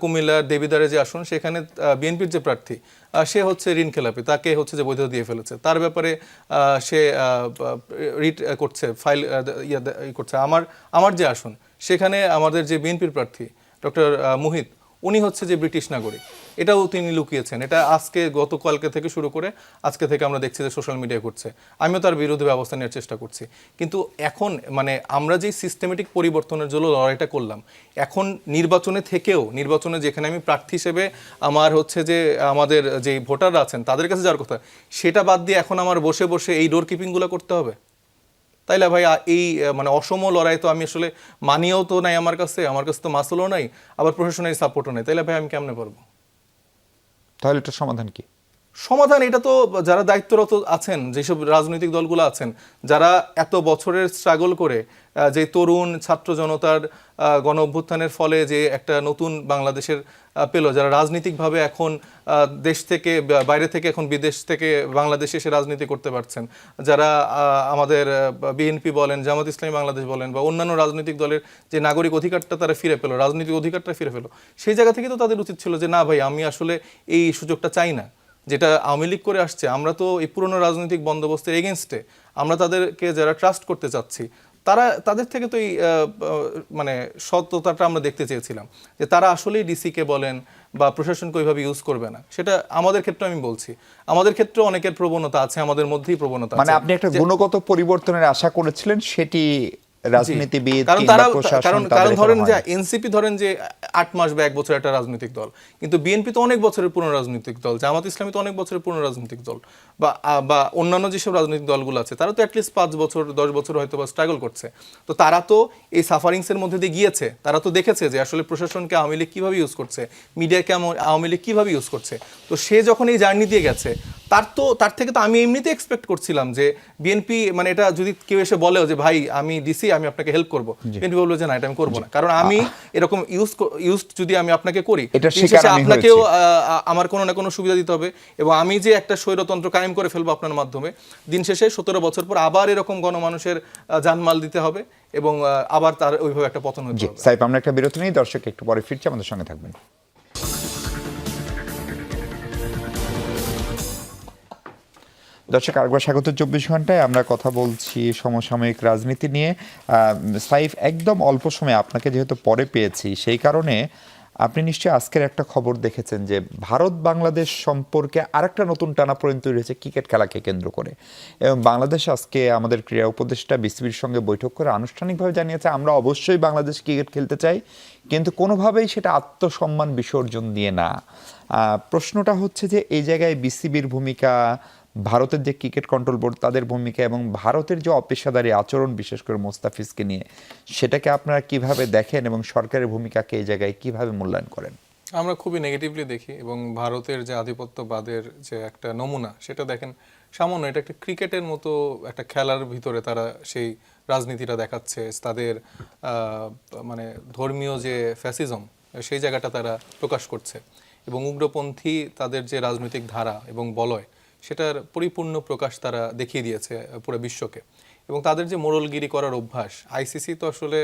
কুমিল্লার দেবিদারের যে আসন, সেখানে বিএনপির যে প্রার্থী সে হচ্ছে ঋণ খেলাপি, তাকে হচ্ছে যে বৈধতা দিয়ে ফেলেছে, তার ব্যাপারে সে রিট করছে, ফাইল করছে। আমার যে আসন, সেখানে আমাদের যে বিএনপির প্রার্থী ডক্টর মুহিত, উনি হচ্ছে যে ব্রিটিশ নাগরিক, এটাও তিনি লুকিয়েছেন। এটা আজকে গতকালকে থেকে শুরু করে আজকে থেকে আমরা দেখছি যে সোশ্যাল মিডিয়ায় ঘটছে। আমিও তার বিরুদ্ধে ব্যবস্থা নেওয়ার চেষ্টা করছি, কিন্তু এখন মানে আমরা যে সিস্টেমেটিক পরিবর্তনের জন্য লড়াইটা করলাম, এখন নির্বাচনে থেকেও, নির্বাচনে যেখানে আমি প্রার্থী হিসেবে আমার হচ্ছে যে আমাদের যে ভোটাররা আছেন তাদের কাছে যাওয়ার কথা, সেটা বাদ দিয়ে এখন আমার বসে বসে এই ডোর কিপিংগুলো করতে হবে। তাইলে ভাই এই মানে অসম লড়াই তো আমি আসলে মানিয়েও তো নাই, আমার কাছে তো মাসুলও নাই, আবার প্রশাসনের সাপোর্টও নাই, তাইলে ভাই আমি কেমনে পারবো? তাহলে এটার সমাধান কি? সমাধান এটা তো যারা দায়িত্বরত আছেন, যেসব রাজনৈতিক দলগুলো আছেন, যারা এত বছরের স্ট্রাগল করে যে তরুণ ছাত্র জনতার গণ অভ্যুত্থানের ফলে যে একটা নতুন বাংলাদেশের পেল, যারা রাজনৈতিকভাবে এখন দেশ থেকে বাইরে থেকে এখন বিদেশ থেকে বাংলাদেশে এসে রাজনীতি করতে পারছেন, যারা আমাদের বিএনপি বলেন, জামাত ইসলামী বাংলাদেশ বলেন বা অন্যান্য রাজনৈতিক দলের যে নাগরিক অধিকারটা তারা ফিরে পেল, রাজনৈতিক অধিকারটা ফিরে পেল, সেই জায়গা থেকে তো তাদের উচিত ছিল যে না ভাই, আমি আসলে এই সুযোগটা চাই না যেটা আওয়ামী লীগ করে আসছে। আমরা তো এই পুরনো রাজনৈতিক বন্দোবস্তের এগেনস্টে, আমরা তাদেরকে যারা ট্রাস্ট করতে চাচ্ছি, তাদের থেকে তো এই মানে সততাটা আমরা দেখতে চেয়েছিলাম যে তারা আসলেই ডিসিকে বলেন বা প্রশাসনকে ওইভাবে ইউজ করবে না। সেটা আমাদের ক্ষেত্রে আমি বলছি, আমাদের ক্ষেত্রে অনেকের প্রবণতা আছে, আমাদের মধ্যেই প্রবণতা আছে। মানে আপনি একটা গুণগত পরিবর্তনের আশা করেছিলেন, সেটি রাজনীতিবিদ কারণ ধরেন যে এনসিপি ধরেন যে 8 মাস বা 1 বছর একটা রাজনৈতিক দল, কিন্তু বিএনপি তো অনেক বছরের পুরনো রাজনৈতিক দল, জামাত ইসলামী তো অনেক বছরের পুরনো রাজনৈতিক দল, বা অন্যান্য যেসব রাজনৈতিক দলগুলো আছে তারা তো অ্যাটলিস্ট 5 বছর 10 বছর হয়তো বা স্ট্রাগল করছে। তো তারা তো এই সাফারিংসের মধ্যে দিয়ে গিয়েছে, তারা তো দেখেছে যে আসলে প্রশাসনকে আওয়ামী লীগ কীভাবে ইউজ করছে, মিডিয়াকে আওয়ামী লীগ কীভাবে ইউজ করছে। তো সে যখন এই জার্নি দিয়ে গেছে, তার থেকে তো আমি এমনিতে এক্সপেক্ট করছিলাম যে বিএনপি মানে এটা যদি কেউ এসে বলেও যে ভাই আমি দিছি, আমি আপনাকে হেল্প করবো, বিএনপি বলবো যে না, এটা আমি করবো না, কারণ আমি এরকম ইউজ যদি আমি আপনাকে করি, এটা দিন শিকার শেষে আমি আপনাকেও হয়েছি। আমার কোনো না কোনো সুবিধা দিতে হবে, এবং আমি যে একটা স্বৈরতন্ত্র কায়েম করে ফেলবো আপনার মাধ্যমে, দিন শেষে 17 বছর পর আবার এরকম গণমানুষের জানমাল দিতে হবে, এবং আবার তার ওইভাবে একটা পতন হতে হবে। সাইফ, আমরা একটা বিরতি নিই, দর্শক একটু পরে ফিরছি, আমাদের সঙ্গে থাকবেন। দর্শক, আরেকবার স্বাগত 24 ঘন্টায়। আমরা কথা বলছি সমসাময়িক রাজনীতি নিয়ে। সাইফ, একদম অল্প সময়ে আপনাকে যেহেতু পরে পেয়েছি, সেই কারণে আপনি নিশ্চয়ই আজকের একটা খবর দেখেছেন যে ভারত বাংলাদেশ সম্পর্কে আরেকটা নতুন টানাপোড়েন তৈরি হয়েছে ক্রিকেট খেলাকে কেন্দ্র করে, এবং বাংলাদেশ আজকে আমাদের ক্রীড়া উপদেষ্টা বিসিবির সঙ্গে বৈঠক করে আনুষ্ঠানিকভাবে জানিয়েছে আমরা অবশ্যই বাংলাদেশ ক্রিকেট খেলতে চাই, কিন্তু কোনোভাবেই সেটা আত্মসম্মান বিসর্জন দিয়ে না। প্রশ্নটা হচ্ছে যে এই জায়গায় বিসিবির ভূমিকা, ভারতের যে ক্রিকেট কন্ট্রোল বোর্ড তাদের ভূমিকা, এবং ভারতের যে অপেশাদারী আচরণ বিশেষ করে মোস্তাফিজকে নিয়ে, সেটাকে আপনারা কিভাবে দেখেন এবং সরকারের ভূমিকাকে এই জায়গায় কিভাবে মূল্যায়ন করেন? আমরা খুবই নেগেটিভলি দেখি, এবং ভারতের যে আধিপত্যবাদের যে একটা নমুনা সেটা দেখেন সামান্য, এটা একটা ক্রিকেটের মতো একটা খেলার ভিতরে তারা সেই রাজনীতিটা দেখাচ্ছে, তাদের মানে ধর্মীয় যে ফ্যাসিজম সেই জায়গাটা তারা প্রকাশ করছে, এবং উগ্রপন্থী তাদের যে রাজনৈতিক ধারা এবং বলয় সেটার পরিপূর্ণ প্রকাশ তারা দেখিয়ে দিয়েছে পুরো বিশ্বকে। এবং তাদের যে মোড়লগিরি করার অভ্যাস, আইসিসি তো আসলে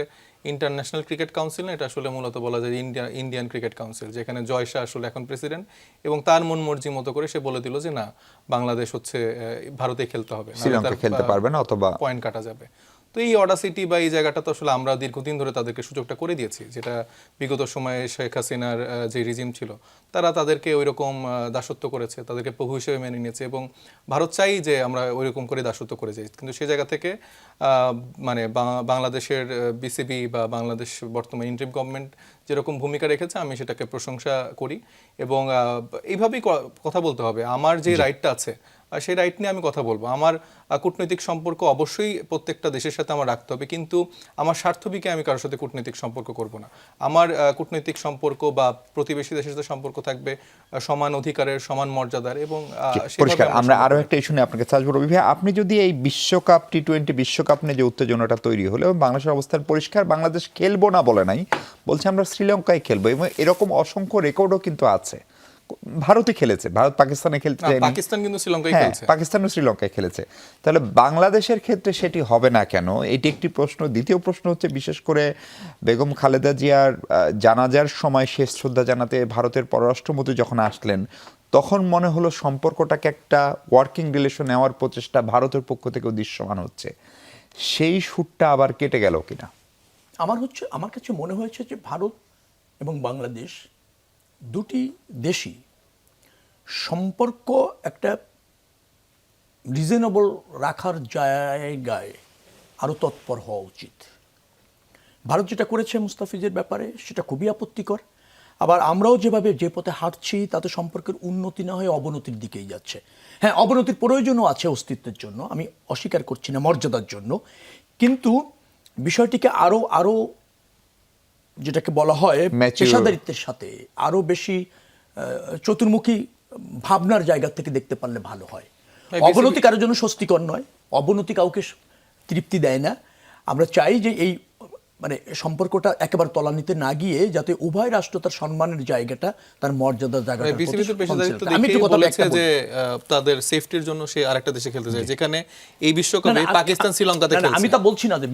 ইন্টারন্যাশনাল ক্রিকেট কাউন্সিল না, এটা আসলে মূলত বলা যায় ইন্ডিয়ান ক্রিকেট কাউন্সিল, যেখানে জয় শাহ আসলে এখন প্রেসিডেন্ট, এবং তার মন মর্জি মতো করে সে বলে দিল যে না, বাংলাদেশ হচ্ছে ভারতে খেলতে হবে, শ্রীলঙ্কা খেলতে পারবে না, অথবা পয়েন্ট কাটা যাবে। তো এই অডাসিটি বা এই জায়গাটা তো আসলে আমরা দীর্ঘদিন ধরে তাদেরকে সুযোগটা করে দিয়েছি, যেটা বিগত সময়ে শেখ হাসিনার যে রিজিম ছিল তারা তাদেরকে ওই রকম দাসত্ব করেছে, তাদেরকে প্রভু হিসেবে মেনে নিয়েছে, এবং ভারত চাই যে আমরা ওই রকম করে দাসত্ব করে যাই। কিন্তু সেই জায়গা থেকে মানে বাংলাদেশের বিসিবি বা বাংলাদেশ বর্তমান ইন্টারিম গভর্নমেন্ট যেরকম ভূমিকা রেখেছে, আমি সেটাকে প্রশংসা করি, এবং এইভাবেই কথা বলতে হবে। আমার যে রাইটটা আছে সেই রাইট নিয়ে আমি কথা বলবো। আমার কূটনৈতিক সম্পর্ক অবশ্যই প্রত্যেকটা দেশের সাথে আমার রাখতে হবে, কিন্তু আমার স্বার্থবিকে আমি কারোর সাথে কূটনৈতিক সম্পর্ক করব না। আমার কূটনৈতিক সম্পর্ক বা প্রতিবেশী দেশের সাথে সম্পর্ক থাকবে সমান অধিকারের, সমান মর্যাদার, এবং পরিষ্কার। আমরা আরো একটা ইস্যু নিয়ে আপনাকে চাইবো রবি ভাই, আপনি যদি এই বিশ্বকাপ T20 বিশ্বকাপ নিয়ে যে উত্তেজনাটা তৈরি হলো, এবং বাংলাদেশের অবস্থান পরিষ্কার, বাংলাদেশ খেলবো না বলে নাই, বলছে আমরা শ্রীলঙ্কায় খেলবো, এবং এরকম অসংখ্য রেকর্ডও কিন্তু আছে। ভারতে খেলেছে, ভারত পাকিস্তানে খেলতে যায়নি, পাকিস্তান কিন্তু শ্রীলঙ্কায় খেলছে, পাকিস্তানও শ্রীলঙ্কায় খেলেছে। তাহলে বাংলাদেশের ক্ষেত্রে সেটি হবে না কেন? এটি একটি প্রশ্ন। দ্বিতীয় প্রশ্ন হচ্ছে, বিশেষ করে বেগম খালেদা জিয়ার জানাজার সময় শেষ শ্রদ্ধা জানাতে ভারতের পররাষ্ট্রমন্ত্রী যখন আসলেন, তখন মনে হলো সম্পর্কটাকে একটা ওয়ার্কিং রিলেশন নেওয়ার প্রচেষ্টা ভারতের পক্ষ থেকেও দৃশ্যমান হচ্ছে। সেই সুরটা আবার কেটে গেল কিনা? আমার কাছে মনে হয়েছে যে ভারত এবং বাংলাদেশ দুটি দেশই সম্পর্ক একটা রিজনেবল রাখার জায়গায় আরও তৎপর হওয়া উচিত। ভারত যেটা করেছে মুস্তাফিজের ব্যাপারে সেটা খুবই আপত্তিকর। আবার আমরাও যেভাবে যে পথে হাঁটছি তাতে সম্পর্কের উন্নতি না হয়ে অবনতির দিকেই যাচ্ছে। হ্যাঁ, অবনতির প্রয়োজনও আছে অস্তিত্বের জন্য, আমি অস্বীকার করছি না, মর্যাদার জন্য, কিন্তু বিষয়টিকে আরও যেটাকে বলা হয় পেশাদারিত্বের সাথে আরো বেশি চতুর্মুখী ভাবনার জায়গা থেকে দেখতে পারলে ভালো হয়। অবনতি কারোর জন্য স্বস্তিকর নয়, অবনতি কাউকে তৃপ্তি দেয় না। আমরা চাই যে এই মানে সম্পর্কটা একেবারে তলানিতে না গিয়ে যাতে উভয় রাষ্ট্র তার সম্মানের জায়গাটা, তার মর্যাদার জায়গাটা। আমি একটু কথা বলছি যে তাদের সেফটির জন্য সে আরেকটা দেশে খেলতে যায়, যেখানে এই বিশ্বকাপে পাকিস্তান শ্রীলঙ্কাতে খেলছে। আমি তা বলছি না যে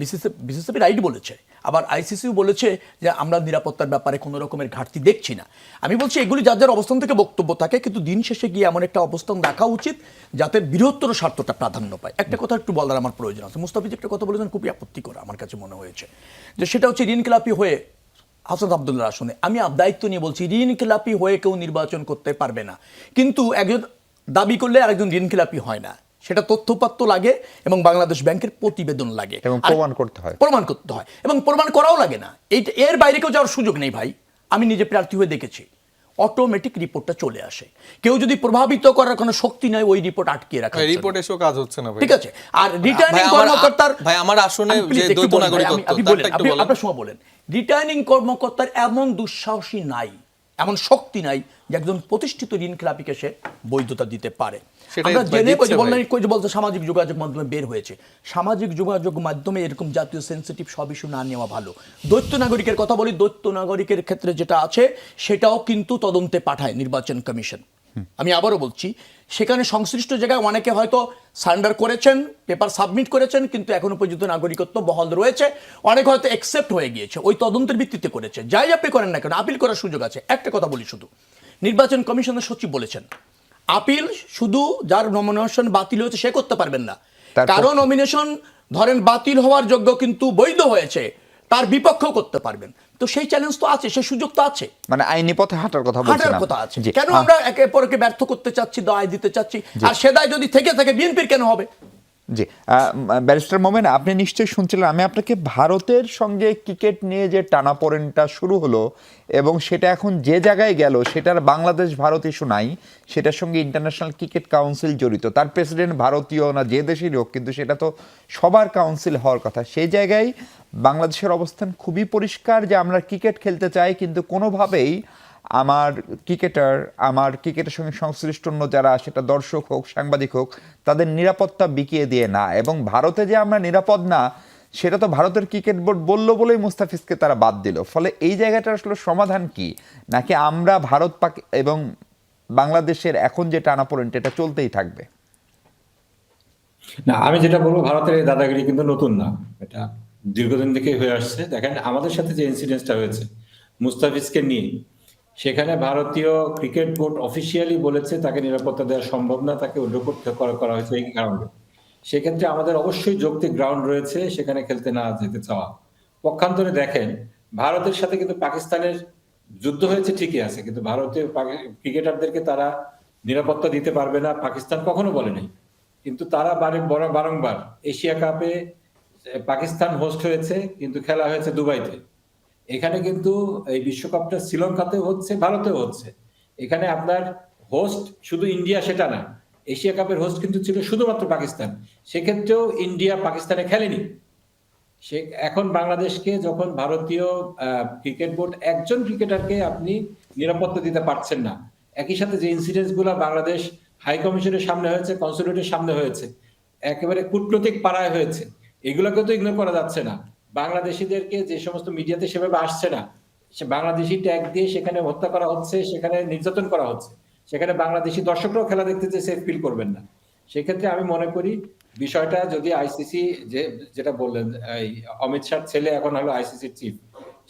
বিসিসিবি রাইট বলেছে, আবার আইসিসিও বলেছে যে আমরা নিরাপত্তার ব্যাপারে কোনো রকমের ঘাটতি দেখছি না। আমি বলছি এগুলি যার যার অবস্থান থেকে বক্তব্য থাকে, কিন্তু দিন শেষে গিয়ে এমন একটা অবস্থান রাখা উচিত যাতে বৃহত্তর স্বার্থটা প্রাধান্য পায়। একটা কথা একটু বলার আমার প্রয়োজন আছে। মুস্তাফিজ একটা কথা বলেছেন খুবই আপত্তিকর আমার কাছে মনে হয়েছে, যে সেটা হচ্ছে ঋণখেলাপি হয়ে হাসান আব্দুল্লাহ আসনে। আমি দায়িত্ব নিয়ে বলছি, ঋণখেলাপি হয়ে কেউ নির্বাচন করতে পারবে না, কিন্তু একজন দাবি করলে আরেকজন ঋণখেলাপি হয় না, সেটা তথ্যপাত্র লাগে এবং বাংলাদেশ ব্যাংকের প্রতিবেদন লাগে এবং প্রমাণ করতে হয় এবং প্রমাণ করাও লাগে না। এর বাইরে কেউ যাওয়ার সুযোগ নেই ভাই। আমি নিজে প্রার্থী হয়ে দেখেছি, অটোমেটিক রিপোর্টটা চলে আসে। কেউ যদি প্রভাবিত করার কোনো শক্তি নাই, ওই রিপোর্ট আটকে রাখা, রিপোর্ট এসেও কাজ হচ্ছে না ভাই। ঠিক আছে। আর রিটার্নিং কর্মকর্তার, ভাই আমার আসনে যে দ্বৈত নাগরিকত্ব, আপনার সময় বলেন, রিটার্নিং কর্মকর্তার এমন দুঃসাহসী নাই এমন শক্তি নাই যে একজন প্রতিষ্ঠিত ঋণ খেলাপিকে সে বৈধতা দিতে পারে। সেটাই আমরা জেনে দিচ্ছে ভাই। বললেন কই যে বলতে সামাজিক যোগাযোগ মাধ্যমে বের হয়েছে, সামাজিক যোগাযোগ মাধ্যমে এরকম জাতীয় সেন্সিটিভ সব ইস্যু না নেওয়া ভালো। দ্বৈত নাগরিকের কথা বলি, দ্বৈত নাগরিকের ক্ষেত্রে যেটা আছে সেটাও কিন্তু তদন্তে পাঠায় নির্বাচন কমিশন। আমি আবারও বলছি, সেখানে সংশ্লিষ্ট জায়গায় অনেকে হয়তো সারেন্ডার করেছেন, পেপার সাবমিট করেছেন, কিন্তু এখনো পর্যন্ত নাগরিকত্ব বহাল রয়েছে, অনেকে হয়তো অ্যাকসেপ্ট হয়ে গিয়েছে, ওই তদন্তের ভিত্তিতে করেছে। যাই আপনি করেন না কেন, আপিল করার সুযোগ আছে। একটা কথা বলি শুধু, নির্বাচন কমিশনের সচিব বলেছেন আপিল শুধু যার নমিনেশন বাতিল হয়েছে সে করতে পারবেন না, তারপর? কারণ নমিনেশন ধরেন বাতিল হওয়ার যোগ্য কিন্তু বৈধ হয়েছে, তার বিপক্ষেও করতে পারবেন। তো সেই চ্যালেঞ্জ তো আছে, সেই সুযোগ তো আছে, মানে আইনি পথে হাঁটার কথা হাঁটার বলছিলাম। কথা আছে। জি, কেন আমরা একে অপরকে ব্যর্থ করতে চাচ্ছি, দায় দিতে চাচ্ছি? আর সে দায় যদি থেকে থাকে বিএনপির কেন হবে? জি, ব্যারিস্টার মোমেন, আপনি নিশ্চয়ই শুনছিলেন আমি আপনাকে ভারতের সঙ্গে ক্রিকেট নিয়ে যে টানাপোড়েনটা শুরু হলো এবং সেটা এখন যে জায়গায় গেল, সেটার বাংলাদেশ ভারত ইস্যু নাই, সেটার সঙ্গে ইন্টারন্যাশনাল ক্রিকেট কাউন্সিল জড়িত, তার প্রেসিডেন্ট ভারতীয় না যে দেশেরই হোক, কিন্তু সেটা তো সবার কাউন্সিল হওয়ার কথা। সেই জায়গায় বাংলাদেশের অবস্থান খুবই পরিষ্কার যে আমরা ক্রিকেট খেলতে চাই, কিন্তু কোনোভাবেই আমার ক্রিকেটের সঙ্গে সংশ্লিষ্ট অন্য যারা, সেটা দর্শক হোক, সাংবাদিক হোক, তাদের নিরাপত্তা বিকিয়ে দিয়ে না। এবং ভারতে যে আমরা নিরাপদ না, সেটা তো ভারতের ক্রিকেট বোর্ড বললো বলেই মুস্তাফিজকে তারা বাদ দিল। ফলে এই জায়গাটার আসলে সমাধান কি? নাকি আমরা ভারত পাক এবং বাংলাদেশের এখন যে টানাপোড়েন এটা চলতেই থাকবে? না, আমি যেটা বলবো, ভারতের এই দাদাগিরি কিন্তু নতুন না, এটা দীর্ঘদিন থেকেই হয়ে আসছে। দেখেন আমাদের সাথে যে ইনসিডেন্টটা হয়েছে মুস্তাফিজকে নিয়ে, সেখানে ভারতীয় ক্রিকেট বোর্ড অফিসিয়ালি বলেছে তাকে নিরাপত্তা দেওয়া সম্ভব না, তাকে উইথড্র করতে করা হয়েছে এই কারণে। সেক্ষেত্রে আমাদের অবশ্যই যৌক্তিক গ্রাউন্ড রয়েছে সেখানে খেলতে না যেতে চাওয়া। পক্ষান্তরে দেখেন, ভারতের সাথে কিন্তু পাকিস্তানের যুদ্ধ হয়েছে ঠিকই আছে, কিন্তু ভারতীয় ক্রিকেটারদেরকে তারা নিরাপত্তা দিতে পারবে না পাকিস্তান কখনো বলে নাই। কিন্তু তারা বারংবার এশিয়া কাপে পাকিস্তান হোস্ট হয়েছে, কিন্তু খেলা হয়েছে দুবাইতে। এখানে কিন্তু এই বিশ্বকাপটা শ্রীলঙ্কাতেও হচ্ছে, ভারতেও হচ্ছে। এখানে আপনার হোস্ট শুধু ইন্ডিয়া সেটা না, এশিয়া কাপের হোস্ট কিন্তু ছিল শুধুমাত্র পাকিস্তান। সেক্ষেত্রেও ইন্ডিয়া পাকিস্তানে খেলেনি। সে এখন বাংলাদেশকে যখন ভারতীয় ক্রিকেট বোর্ড একজন ক্রিকেটারকে আপনি নিরাপত্তা দিতে পারছেন না, একই সাথে যে ইনসিডেন্টস গুলো বাংলাদেশ হাই কমিশনের সামনে হয়েছে, কনসুলেটের সামনে হয়েছে, একেবারে কূটনৈতিক পাড়ায় হয়েছে, এগুলোকে তো ইগনোর করা যাচ্ছে না। বাংলাদেশিদেরকে যে সমস্ত মিডিয়াতে সেভাবে আসছে না, সে বাংলাদেশি ট্যাগ দিয়ে সেখানে হত্যা করা হচ্ছে, সেখানে নির্যাতন করা হচ্ছে, সেখানে বাংলাদেশি দর্শকরাও খেলা দেখতে যে সেফ ফিল করবেন না। সেক্ষেত্রে আমি মনে করি বিষয়টা যদি আইসিসি, যেটা বললেন অমিত শাহ ছেলে এখন হলো আইসিসির চিফ,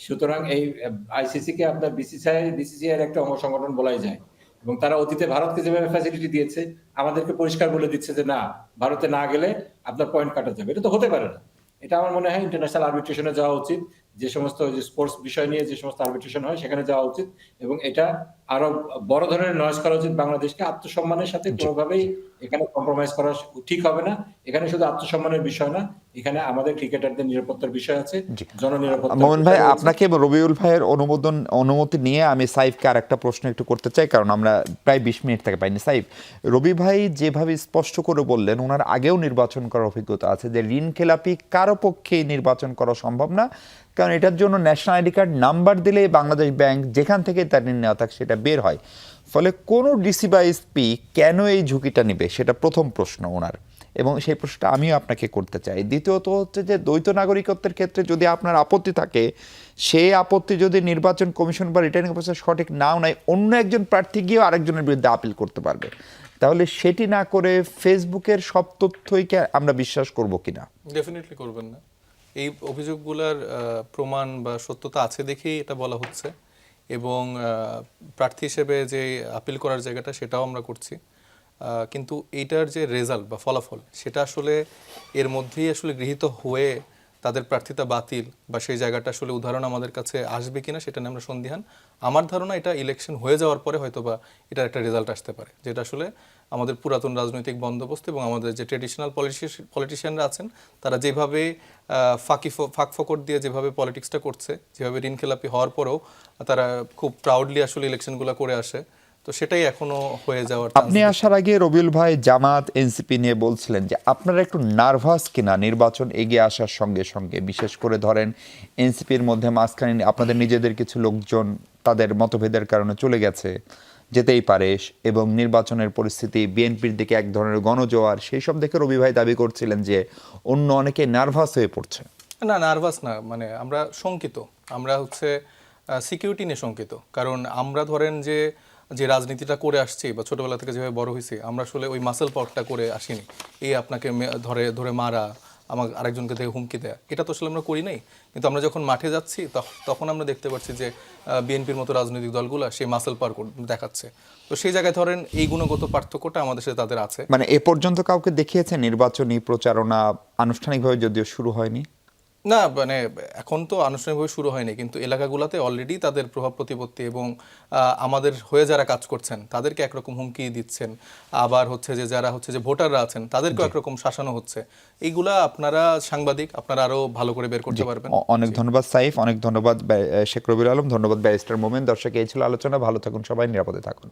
সুতরাং এই আইসিসি কে আপনার বিসিসিআই এর একটা অঙ্গ সংগঠন বলাই যায়। এবং তারা অতীতে ভারতকে যেভাবে ফ্যাসিলিটি দিয়েছে, আমাদেরকে পরিষ্কার বলে দিচ্ছে যে না, ভারতে না গেলে আপনার পয়েন্ট কাটা যাবে। এটা তো হতে পারে না। এটা আমার মনে হয় ইন্টারন্যাশনাল আরবিট্রেশনে যাওয়া উচিত, যে সমস্ত স্পোর্টস বিষয় নিয়ে যে সমস্ত আরবিট্রেশন হয় সেখানে যাওয়া উচিত, এবং এটা আরো বড় ধরনের নয়েজ করা উচিত। বাংলাদেশকে আত্মসম্মানের সাথে কোনোভাবেই এখানে কম্প্রোমাইজ করা ঠিক হবে না। এখানে শুধু আত্মসম্মানের বিষয় না, এখানে আমাদের ক্রিকেটারদের নিরাপত্তার বিষয় আছে, জননিরাপত্তা। মোহন ভাই, আপনাকে রবিউল ভাইয়ের অনুমতি নিয়ে আমি সাইফকে আর একটা প্রশ্ন একটু করতে চাই, কারণ আমরা প্রায় 20 মিনিট থেকে পাইনি। সাইফ, রবি ভাই যেভাবে স্পষ্ট করে বললেন, ওনার আগেও নির্বাচন করার অভিজ্ঞতা আছে, যে ঋণ খেলাপি কারো পক্ষেই নির্বাচন করা সম্ভব না, কারণ এটার জন্য ন্যাশনাল আইডি কার্ড নাম্বার দিলেই বাংলাদেশ ব্যাংক যেখান থেকে তার ঋণ নেওয়া থাকে সেটা বের হয়। ফলে কোনো ডিসি বা এসপি কেন এই ঝুঁকিটা নেবে, সেটা প্রথম প্রশ্ন ওনার, এবং সেই প্রশ্নটা আমিও আপনাকে করতে চাই। দ্বিতীয়ত হচ্ছে যে দ্বৈত নাগরিকত্বের ক্ষেত্রে যদি আপনার আপত্তি থাকে, সেই আপত্তি যদি নির্বাচন কমিশন বা রিটার্নিং অফিসার সঠিক নাও নেয়, অন্য একজন প্রার্থী গিয়েও আরেকজনের বিরুদ্ধে আপিল করতে পারবে। তাহলে সেটি না করে ফেসবুকের সব তথ্যই আমরা বিশ্বাস করব কিনা? ডেফিনেটলি করবেন না। এই অভিযোগগুলোর প্রমাণ বা সত্যতা আছে দেখেই এটা বলা হচ্ছে, এবং প্রার্থী হিসেবে যে আপিল করার জায়গাটা সেটাও আমরা করছি। কিন্তু এইটার যে রেজাল্ট বা ফলাফল, সেটা আসলে এর মধ্যেই আসলে গৃহীত হয়ে তাদের প্রার্থিতা বাতিল বা সেই জায়গাটা আসলে উদাহরণ আমাদের কাছে আসবে কিনা সেটা নিয়ে আমরা সন্দিহান। আমার ধারণা এটা ইলেকশন হয়ে যাওয়ার পরে হয়তো বা এটার একটা রেজাল্ট আসতে পারে, যেটা আসলে আমাদের পুরাতন রাজনৈতিক বন্দোবস্ত এবং আমাদের যে ট্রেডিশনাল পলিটিশিয়ানরা আছেন তারা যেভাবে ফাঁক ফোকর দিয়ে যেভাবে পলিটিক্সটা করছে, যেভাবে ঋণ খেলাপি হওয়ার পরেও তারা খুব প্রাউডলি আসলে ইলেকশনগুলো করে আসে, তো সেটাই এখনো হয়ে যাওয়ার। আপনি আসার আগে রবিউল ভাই জামাত এনসিপি নিয়ে বলছিলেন যে আপনারা একটু নার্ভাস কিনা নির্বাচন এগিয়ে আসার সঙ্গে সঙ্গে, বিশেষ করে ধরেন এনসিপির মধ্যে মাঝখানে আপনাদের নিজেদের কিছু লোকজন তাদের মতভেদের কারণে চলে গেছে, যেতেই পারে, এবং নির্বাচনের পরিস্থিতি বিএনপির দিকে এক ধরনের গণজোয়ার, সেই সব দেখে রবি ভাই দাবি করছিলেন যে অন্য অনেকে নার্ভাস হয়ে পড়ছে। না, নার্ভাস না, মানে আমরা শঙ্কিত, আমরা হচ্ছে সিকিউরিটি নিয়ে শঙ্কিত। কারণ আমরা ধরেন যে যে রাজনীতিটা করে আসছি বা ছোটবেলা থেকে যেভাবে বড় হয়েছি, আমরা আসলে ওই মাসেল পাওয়ারটা করে আসিনি। এই আপনাকে ধরে ধরে মারা, আমার আরেকজনকে থেকে হুমকি দেয়া, এটা তো আসলে আমরা করি নাই। কিন্তু আমরা যখন মাঠে যাচ্ছি তখন আমরা দেখতে পাচ্ছি যে বিএনপির মতো রাজনৈতিক দলগুলো সেই মাসেল পাওয়ার দেখাচ্ছে। তো সেই জায়গায় ধরেন এই গুণগত পার্থক্যটা আমাদের সাথে তাদের আছে। মানে এ পর্যন্ত কাউকে দেখিয়েছে নির্বাচনী প্রচারণা আনুষ্ঠানিকভাবে যদিও শুরু হয়নি? না, মানে এখন তো আনুষ্ঠানিকভাবে শুরু হয়নি, কিন্তু এলাকাগুলোতে অলরেডি তাদের প্রভাব প্রতিপত্তি এবং আমাদের হয়ে যারা কাজ করছেন তাদেরকে একরকম হুমকি দিচ্ছেন, আবার হচ্ছে যে যারা হচ্ছে যে ভোটাররা আছেন তাদেরকেও একরকম শাসানো হচ্ছে। এইগুলা আপনারা সাংবাদিক, আপনারা আরো ভালো করে বের করতে পারবেন। অনেক ধন্যবাদ সাইফ, অনেক ধন্যবাদ শেখ রবিউল আলম, ধন্যবাদ ব্যারিস্টার মোমেন। দর্শক, এই ছিল আলোচনা। ভালো থাকুন সবাই, নিরাপদে থাকুন।